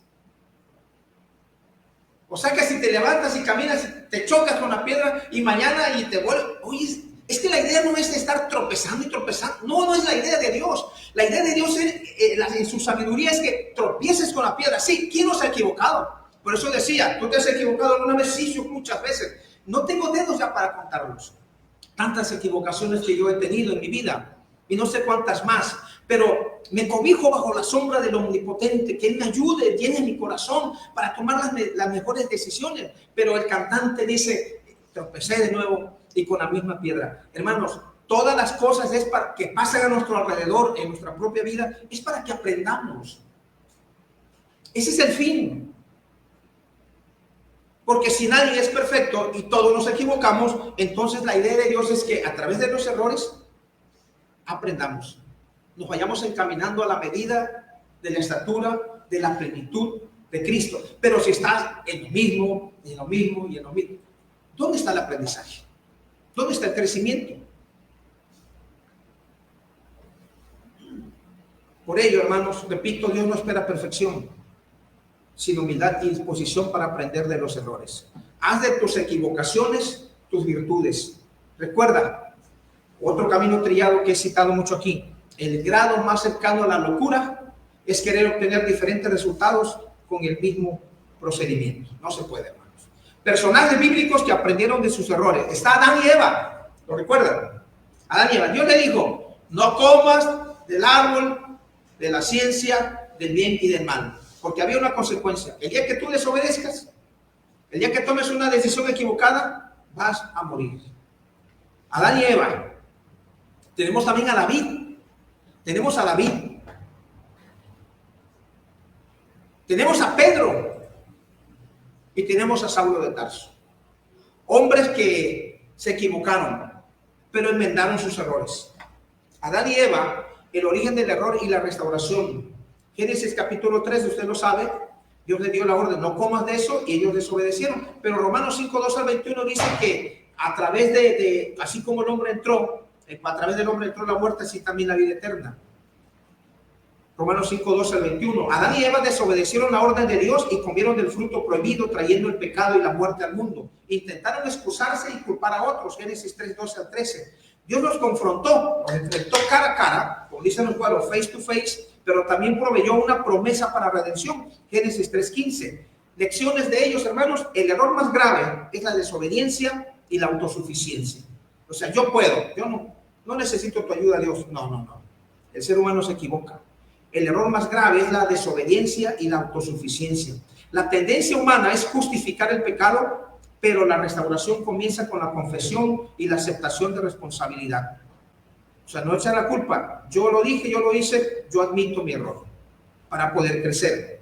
O sea que si te levantas y caminas, te chocas con la piedra y mañana y te vuelves. Oye, es que la idea no es de estar tropezando y tropezando. No es la idea de Dios. La idea de Dios en su sabiduría es que tropieces con la piedra. Sí, ¿quién nos ha equivocado? Por eso decía, ¿tú te has equivocado alguna vez? Sí, yo muchas veces. No tengo dedos ya para contarlos. Tantas equivocaciones que yo he tenido en mi vida y no sé cuántas más, pero me cobijo bajo la sombra del Omnipotente, que Él me ayude, llene mi corazón para tomar las mejores decisiones. Pero el cantante dice, tropecé de nuevo y con la misma piedra. Hermanos, todas las cosas que pasan a nuestro alrededor, en nuestra propia vida, es para que aprendamos. Ese es el fin. Porque si nadie es perfecto y todos nos equivocamos, entonces la idea de Dios es que a través de los errores aprendamos. Nos vayamos encaminando a la medida de la estatura, de la plenitud de Cristo. Pero si estás en lo mismo, ¿dónde está el aprendizaje? ¿Dónde está el crecimiento? Por ello, hermanos, repito, Dios no espera perfección, sino humildad y disposición para aprender de los errores. Haz de tus equivocaciones tus virtudes. Recuerda, otro camino trillado que he citado mucho aquí, el grado más cercano a la locura es querer obtener diferentes resultados con el mismo procedimiento. No se puede, hermanos. Personajes bíblicos que aprendieron de sus errores. Está Adán y Eva, ¿lo recuerdan? Adán y Eva, Dios le dijo, no comas del árbol de la ciencia del bien y del mal. Porque había una consecuencia. El día que tú desobedezcas, el día que tomes una decisión equivocada, vas a morir. Adán y Eva. Tenemos también a David. Tenemos a Pedro. Y tenemos a Saulo de Tarso. Hombres que se equivocaron, pero enmendaron sus errores. Adán y Eva, el origen del error y la restauración. Génesis capítulo 3, usted lo sabe, Dios le dio la orden, no comas de eso, y ellos desobedecieron. Pero Romanos 5, 2 al 21 dice que a través así como el hombre entró, a través del hombre entró la muerte, así también la vida eterna. Romanos 5, 2 al 21. Adán y Eva desobedecieron la orden de Dios y comieron del fruto prohibido, trayendo el pecado y la muerte al mundo. Intentaron excusarse y culpar a otros. Génesis 3, 12 al 13. Dios los confrontó, los enfrentó cara a cara, como dicen los cuadros, face to face, pero también proveyó una promesa para redención. Génesis 3:15. Lecciones de ellos, hermanos. El error más grave es la desobediencia y la autosuficiencia. O sea, yo puedo, yo no necesito tu ayuda, Dios. No. El ser humano se equivoca. El error más grave es la desobediencia y la autosuficiencia. La tendencia humana es justificar el pecado, pero la restauración comienza con la confesión y la aceptación de responsabilidad. O sea, no echar la culpa. Yo lo dije, yo lo hice, yo admito mi error para poder crecer.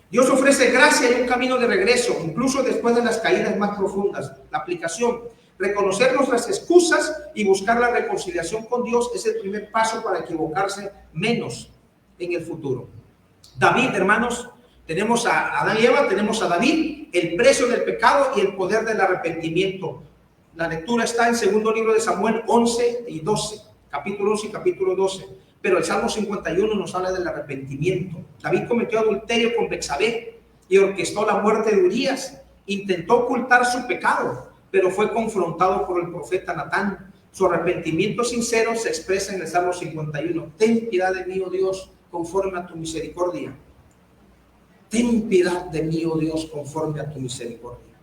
Dios ofrece gracia y un camino de regreso, incluso después de las caídas más profundas. La aplicación, reconocer nuestras excusas y buscar la reconciliación con Dios es el primer paso para equivocarse menos en el futuro. David, hermanos, tenemos a Adán y Eva, tenemos a David, el precio del pecado y el poder del arrepentimiento. La lectura está en segundo libro de Samuel 11 y 12, capítulo 11 y capítulo 12. Pero el Salmo 51 nos habla del arrepentimiento. David cometió adulterio con Betsabé y orquestó la muerte de Urías. Intentó ocultar su pecado, pero fue confrontado por el profeta Natán. Su arrepentimiento sincero se expresa en el Salmo 51. Ten piedad de mí, oh Dios, conforme a tu misericordia. Ten piedad de mí, oh Dios, conforme a tu misericordia.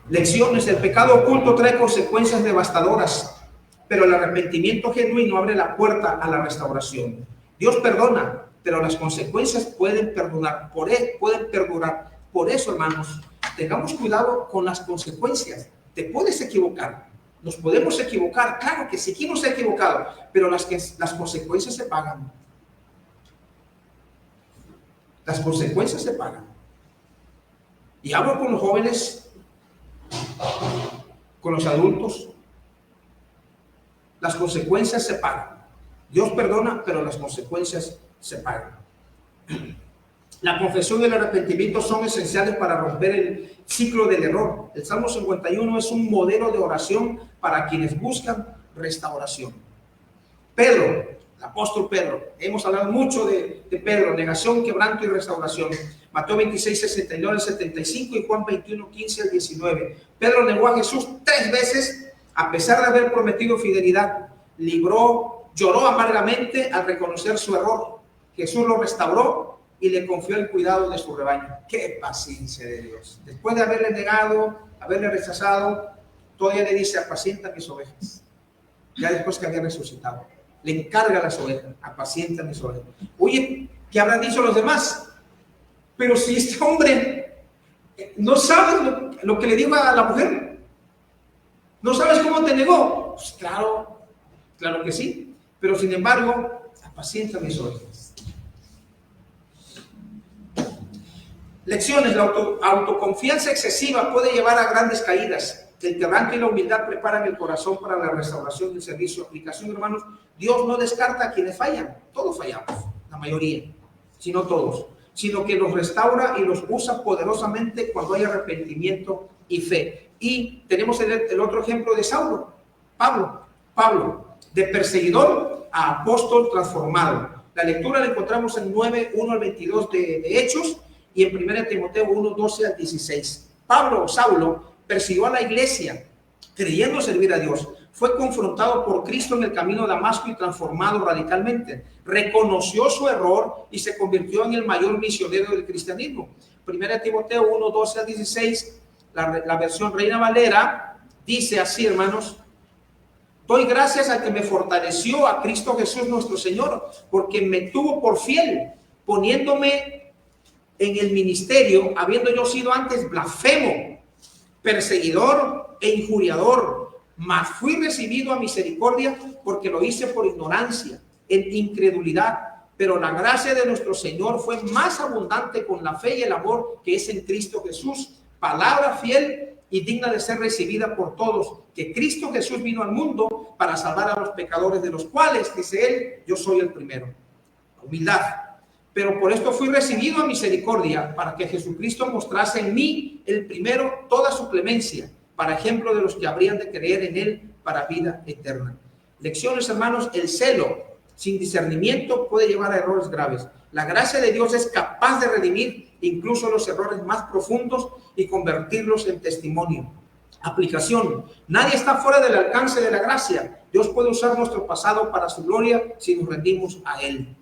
Lecciones. El pecado oculto trae consecuencias devastadoras, pero el arrepentimiento genuino abre la puerta a la restauración. Dios perdona, pero las consecuencias pueden perdurar. Por eso, hermanos, tengamos cuidado con las consecuencias. Te puedes equivocar, nos podemos equivocar, claro que sí, ¿quién no se ha equivocado? Pero las consecuencias se pagan. Las consecuencias se pagan. Y hablo con los jóvenes, con los adultos. Las consecuencias se pagan. Dios perdona, pero las consecuencias se pagan. La confesión y el arrepentimiento son esenciales para romper el ciclo del error. El Salmo 51 es un modelo de oración para quienes buscan restauración. Pedro, el apóstol Pedro, hemos hablado mucho de Pedro, negación, quebranto y restauración. Mateo 26, 69 al 75 y Juan 21, 15 al 19. Pedro negó a Jesús 3 veces a pesar de haber prometido fidelidad. Lloró amargamente al reconocer su error. Jesús lo restauró y le confió el cuidado de su rebaño. ¡Qué paciencia de Dios! Después de haberle negado, haberle rechazado, todavía le dice: apacienta mis ovejas. Ya después que había resucitado, le encarga a las ovejas: apacienta mis ovejas. Oye, ¿qué habrán dicho los demás? Pero si este hombre no sabe lo que le dijo a la mujer, ¿no sabes cómo te negó? Pues claro que sí. Pero sin embargo, apacienta mis ovejas. Lecciones. La autoconfianza excesiva puede llevar a grandes caídas. El quebranto y la humildad preparan el corazón para la restauración del servicio. Aplicación, hermanos: Dios no descarta a quienes fallan. Todos fallamos, la mayoría, si no todos, sino que los restaura y los usa poderosamente cuando hay arrepentimiento y fe. Y tenemos el otro ejemplo de Saulo, Pablo, de perseguidor a apóstol transformado. La lectura la encontramos en 9, 1 al 22 de Hechos y en 1 Timoteo 1, 12 al 16. Saulo persiguió a la iglesia creyendo servir a Dios. Fue confrontado por Cristo en el camino de Damasco y transformado radicalmente. Reconoció su error y se convirtió en el mayor misionero del cristianismo. 1 Timoteo 1, 12 al 16, la versión Reina Valera, dice así, hermanos: doy gracias al que me fortaleció, a Cristo Jesús nuestro Señor, porque me tuvo por fiel, poniéndome en el ministerio, habiendo yo sido antes blasfemo, perseguidor e injuriador. Mas fui recibido a misericordia porque lo hice por ignorancia, en incredulidad. Pero la gracia de nuestro Señor fue más abundante con la fe y el amor que es en Cristo Jesús. Palabra fiel y digna de ser recibida por todos, que Cristo Jesús vino al mundo para salvar a los pecadores, de los cuales, dice él, yo soy el primero. Humildad. Pero por esto fui recibido a misericordia, para que Jesucristo mostrase en mí el primero toda su clemencia, para ejemplo de los que habrían de creer en él para vida eterna. Lecciones, hermanos: el celo sin discernimiento puede llevar a errores graves. La gracia de Dios es capaz de redimir incluso los errores más profundos y convertirlos en testimonio. Aplicación: nadie está fuera del alcance de la gracia. Dios puede usar nuestro pasado para su gloria si nos rendimos a él.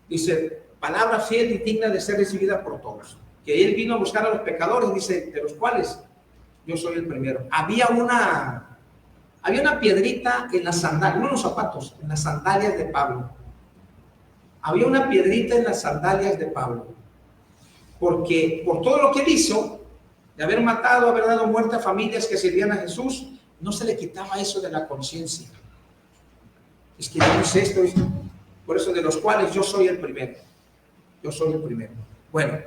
Dice: palabra fiel y digna de ser recibida por todos, que él vino a buscar a los pecadores, dice, de los cuales yo soy el primero. Había una piedrita en las sandalias, no en los zapatos, en las sandalias de Pablo. Había una piedrita en las sandalias de Pablo, porque por todo lo que él hizo, de haber matado, haber dado muerte a familias que servían a Jesús, no se le quitaba eso de la conciencia. Es que yo hice esto, por eso de los cuales yo soy el primero. Yo soy el primero. Bueno,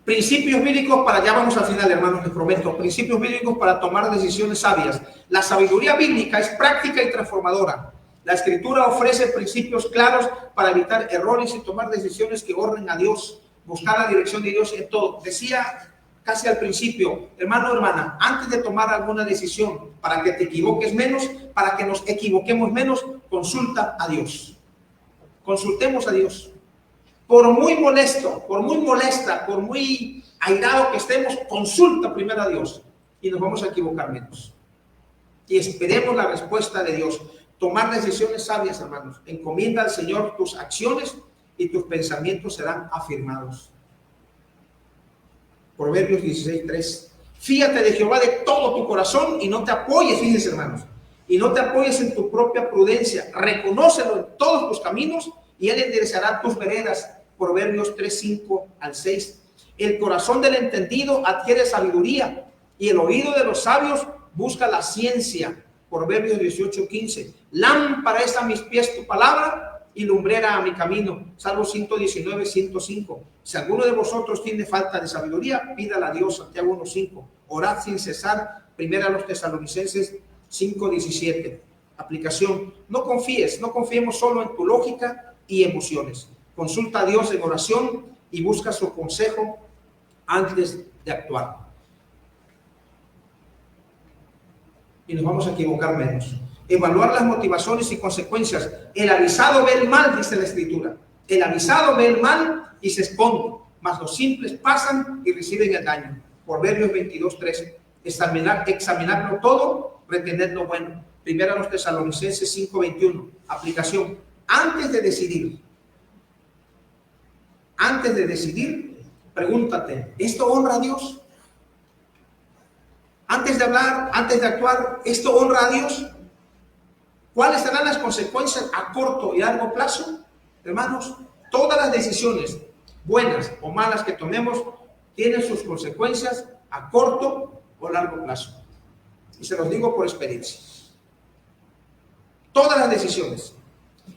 principios bíblicos para, ya vamos al final, hermanos, les prometo, principios bíblicos para tomar decisiones sabias. La sabiduría bíblica es práctica y transformadora. La Escritura ofrece principios claros para evitar errores y tomar decisiones que honren a Dios, buscar la dirección de Dios en todo. Decía casi al principio, hermano o hermana, antes de tomar alguna decisión, para que te equivoques menos, para que nos equivoquemos menos, consulta a Dios. Consultemos a Dios. Por muy molesto, por muy molesta, por muy airado que estemos, consulta primero a Dios y nos vamos a equivocar menos. Y esperemos la respuesta de Dios. Tomar decisiones sabias, hermanos. Encomienda al Señor tus acciones y tus pensamientos serán afirmados. Proverbios 16:3. Fíate de Jehová de todo tu corazón y no te apoyes, fíjense, hermanos, y no te apoyes en tu propia prudencia. Reconócelo en todos tus caminos y Él enderezará tus veredas. Proverbios 3:5-6. El corazón del entendido adquiere sabiduría y el oído de los sabios busca la ciencia. Proverbios 18:15. Lámpara es a mis pies tu palabra y lumbrera a mi camino. Salmo 119:105. Si alguno de vosotros tiene falta de sabiduría, pídala a Dios. Santiago 1:5. Orad sin cesar. Primera a los Tesalonicenses 5:17. Aplicación. No confiemos solo en tu lógica y emociones. Consulta a Dios en oración y busca su consejo antes de actuar. Y nos vamos a equivocar menos. Evaluar las motivaciones y consecuencias. El avisado ve el mal, dice la Escritura. El avisado ve el mal y se esconde, mas los simples pasan y reciben el daño. Proverbios 22:13. Examinarlo todo, retener lo bueno. Primera a los Tesalonicenses 5:21. Aplicación. Antes de decidir, pregúntate, ¿esto honra a Dios? Antes de hablar, antes de actuar, ¿esto honra a Dios? ¿Cuáles serán las consecuencias a corto y largo plazo? Hermanos, todas las decisiones, buenas o malas que tomemos, tienen sus consecuencias a corto o largo plazo. Y se los digo por experiencia. Todas las decisiones.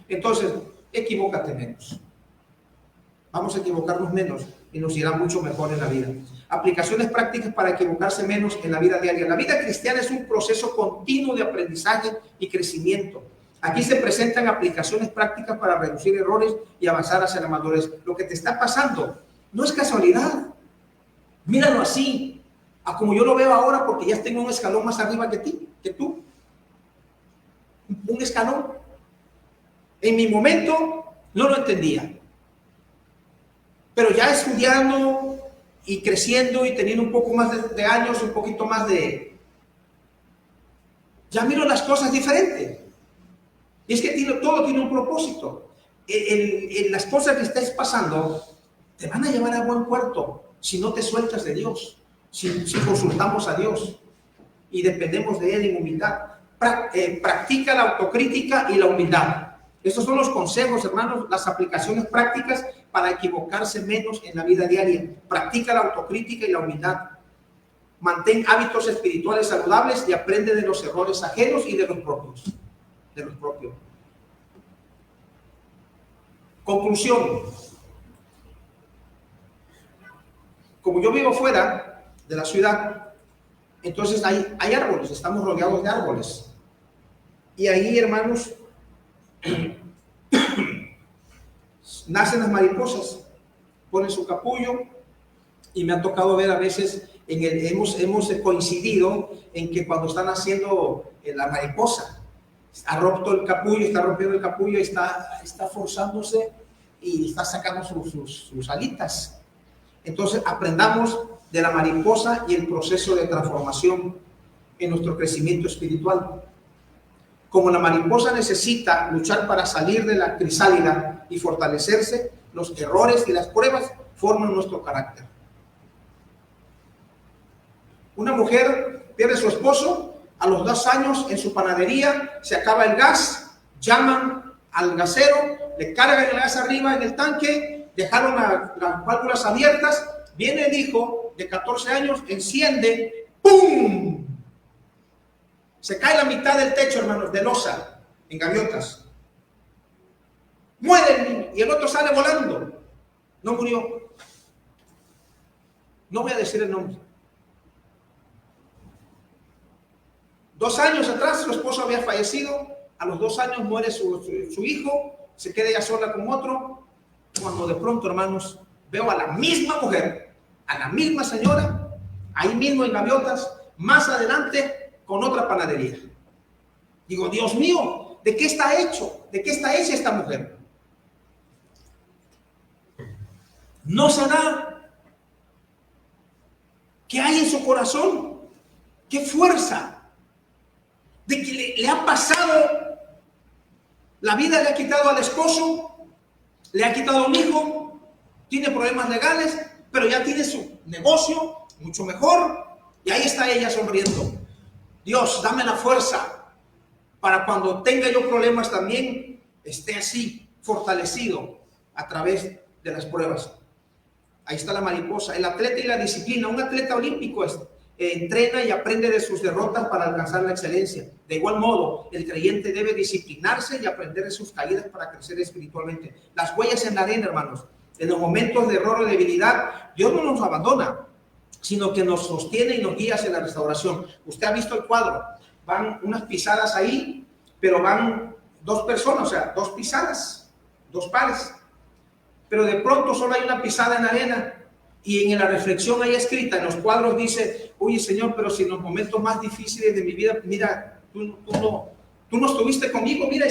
Entonces, equivócate menos. Vamos a equivocarnos menos y nos irá mucho mejor en la vida. Aplicaciones prácticas para equivocarse menos en la vida diaria. La vida cristiana es un proceso continuo de aprendizaje y crecimiento. Aquí se presentan aplicaciones prácticas para reducir errores y avanzar hacia la madurez. Lo que te está pasando no es casualidad. Míralo así, a como yo lo veo ahora, porque ya tengo un escalón más arriba que tú. Un escalón. En mi momento no lo entendía. Pero ya estudiando y creciendo y teniendo un poco más de años, un poquito más ya miro las cosas diferentes. Y es que todo tiene un propósito. Las cosas que estés pasando te van a llevar a buen puerto si no te sueltas de Dios, si consultamos a Dios y dependemos de Él en humildad. Practica la autocrítica y la humildad. Estos son los consejos, hermanos, las aplicaciones prácticas para equivocarse menos en la vida diaria. Practica la autocrítica y la humildad. Mantén hábitos espirituales saludables y aprende de los errores ajenos y de los propios. Conclusión. Como yo vivo fuera de la ciudad, entonces hay árboles, estamos rodeados de árboles. Y ahí, hermanos, nacen las mariposas, ponen su capullo, y me ha tocado ver a veces, hemos coincidido en que cuando están haciendo la mariposa, ha roto el capullo, está rompiendo el capullo, está forzándose y está sacando sus alitas. Entonces aprendamos de la mariposa y el proceso de transformación en nuestro crecimiento espiritual. Como la mariposa necesita luchar para salir de la crisálida y fortalecerse, los errores y las pruebas forman nuestro carácter. Una mujer pierde a su esposo, a los 2 años en su panadería se acaba el gas, llaman al gasero, le cargan el gas arriba en el tanque, dejaron las válvulas abiertas, viene el hijo de 14 años, enciende, ¡pum! Se cae la mitad del techo, hermanos, de losa, en gaviotas. Muere el niño y el otro sale volando. No murió. No voy a decir el nombre. 2 años atrás su esposo había fallecido. A los 2 años muere su hijo. Se queda ella sola con otro. Cuando de pronto, hermanos, veo a la misma mujer, a la misma señora, ahí mismo en gaviotas, más adelante, con otra panadería. Digo, Dios mío, ¿de qué está hecho? ¿De qué está hecha esta mujer? no se da. ¿Qué hay en su corazón? ¿Qué fuerza? De que le ha pasado, la vida le ha quitado al esposo, le ha quitado un hijo, tiene problemas legales, pero ya tiene su negocio mucho mejor, y ahí está ella sonriendo. Dios, dame la fuerza para cuando tenga yo problemas también esté así, fortalecido a través de las pruebas. Ahí está la mariposa, el atleta y la disciplina. Un atleta olímpico entrena y aprende de sus derrotas para alcanzar la excelencia. De igual modo, el creyente debe disciplinarse y aprender de sus caídas para crecer espiritualmente. Las huellas en la arena, hermanos. En los momentos de error o debilidad, Dios no nos abandona, sino que nos sostiene y nos guía hacia la restauración. Usted ha visto el cuadro, van unas pisadas ahí, pero van dos personas, o sea, dos pisadas, dos pares. Pero de pronto solo hay una pisada en la arena, y en la reflexión ahí escrita, en los cuadros dice, oye Señor, pero si en los momentos más difíciles de mi vida, mira, tú no estuviste conmigo, mira,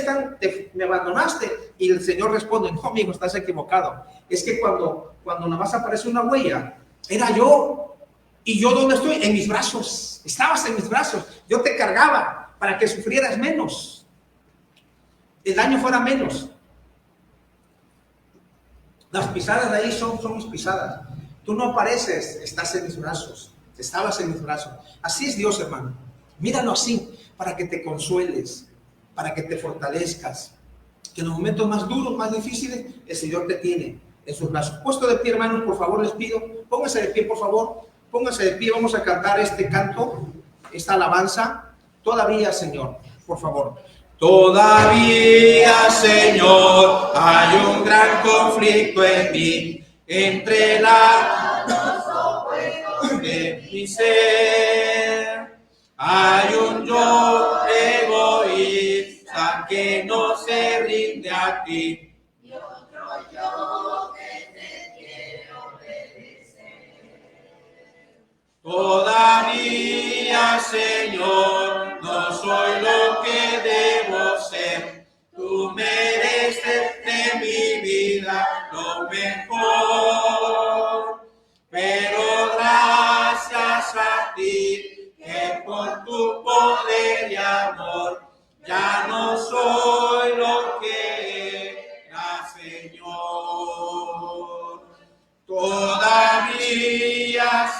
me abandonaste. Y el Señor responde, no amigo, estás equivocado. Es que cuando nada más aparece una huella, era yo. ¿Y yo dónde estoy? En mis brazos. Estabas en mis brazos. Yo te cargaba para que sufrieras menos. El daño fuera menos. Las pisadas de ahí son mis pisadas. Tú no apareces, estás en mis brazos. Estabas en mis brazos. Así es Dios, hermano. Míralo así, para que te consueles, para que te fortalezcas. Que en los momentos más duros, más difíciles, el Señor te tiene en sus brazos. Puesto de pie, hermanos, por favor, les pido. Pónganse de pie, por favor. Pónganse de pie, vamos a cantar este canto, esta alabanza. Todavía, Señor, por favor. Todavía, Señor, hay un gran conflicto en mí, entre los opuestos de mi ser. Hay un yo egoísta que no se rinde a ti, y otro yo que te quiere obedecer. Todavía, Señor, no soy lo que debo ser. Tú mereces de mi vida lo mejor. Pero gracias a ti, que por tu poder y amor, ya no soy lo que era, Señor. Todavía,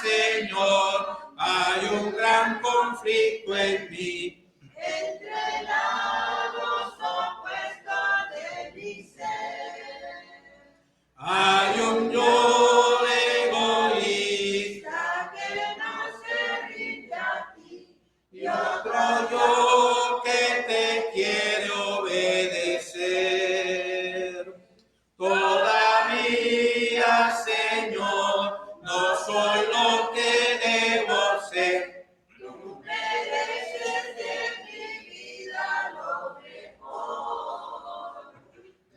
Señor, hay un gran conflicto en mí, entre lados opuestos de mi ser. Hay un yo egoísta que no se rinde a ti, y otro yo que te quiere obedecer. Todavía, Señor, no soy lo que debo ser. Tú mereces de mi vida lo mejor.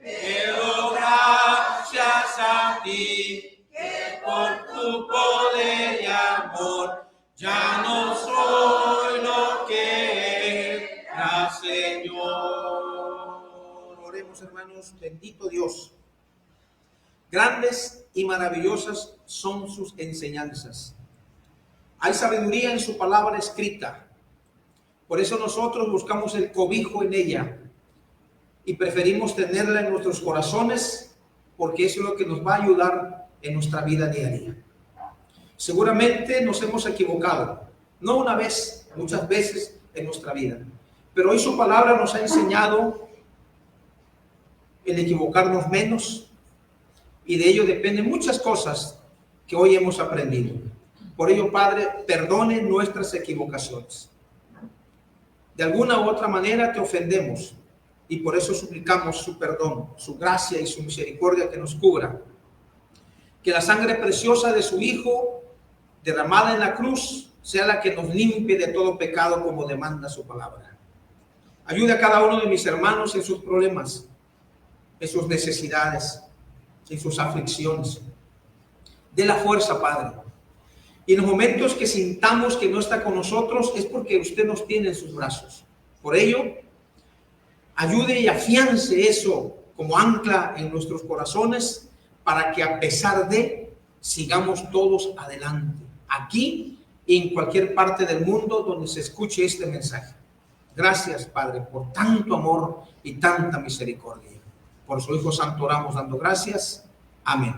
Pero gracias a ti, que por tu poder y amor, ya no soy lo que era, Señor. Oremos, hermanos. Bendito Dios. Grandes y maravillosas son sus enseñanzas. Hay sabiduría en su palabra escrita. Por eso nosotros buscamos el cobijo en ella y preferimos tenerla en nuestros corazones, porque eso es lo que nos va a ayudar en nuestra vida diaria. Seguramente nos hemos equivocado, no una vez, muchas veces en nuestra vida, pero hoy su palabra nos ha enseñado el equivocarnos menos, y de ello dependen muchas cosas que hoy hemos aprendido. Por ello, Padre, perdone nuestras equivocaciones. De alguna u otra manera te ofendemos, y por eso suplicamos su perdón, su gracia y su misericordia que nos cubra. Que la sangre preciosa de su Hijo, derramada en la cruz, sea la que nos limpie de todo pecado como demanda su palabra. Ayude a cada uno de mis hermanos en sus problemas, en sus necesidades, en sus aflicciones. De la fuerza, Padre. Y en los momentos que sintamos que no está con nosotros, es porque usted nos tiene en sus brazos. Por ello, ayude y afiance eso como ancla en nuestros corazones, para que a pesar de, sigamos todos adelante, aquí y en cualquier parte del mundo donde se escuche este mensaje. Gracias, Padre, por tanto amor y tanta misericordia. Por su Hijo Santo oramos dando gracias. Amén.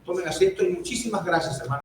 Tomen asiento y muchísimas gracias, hermanos.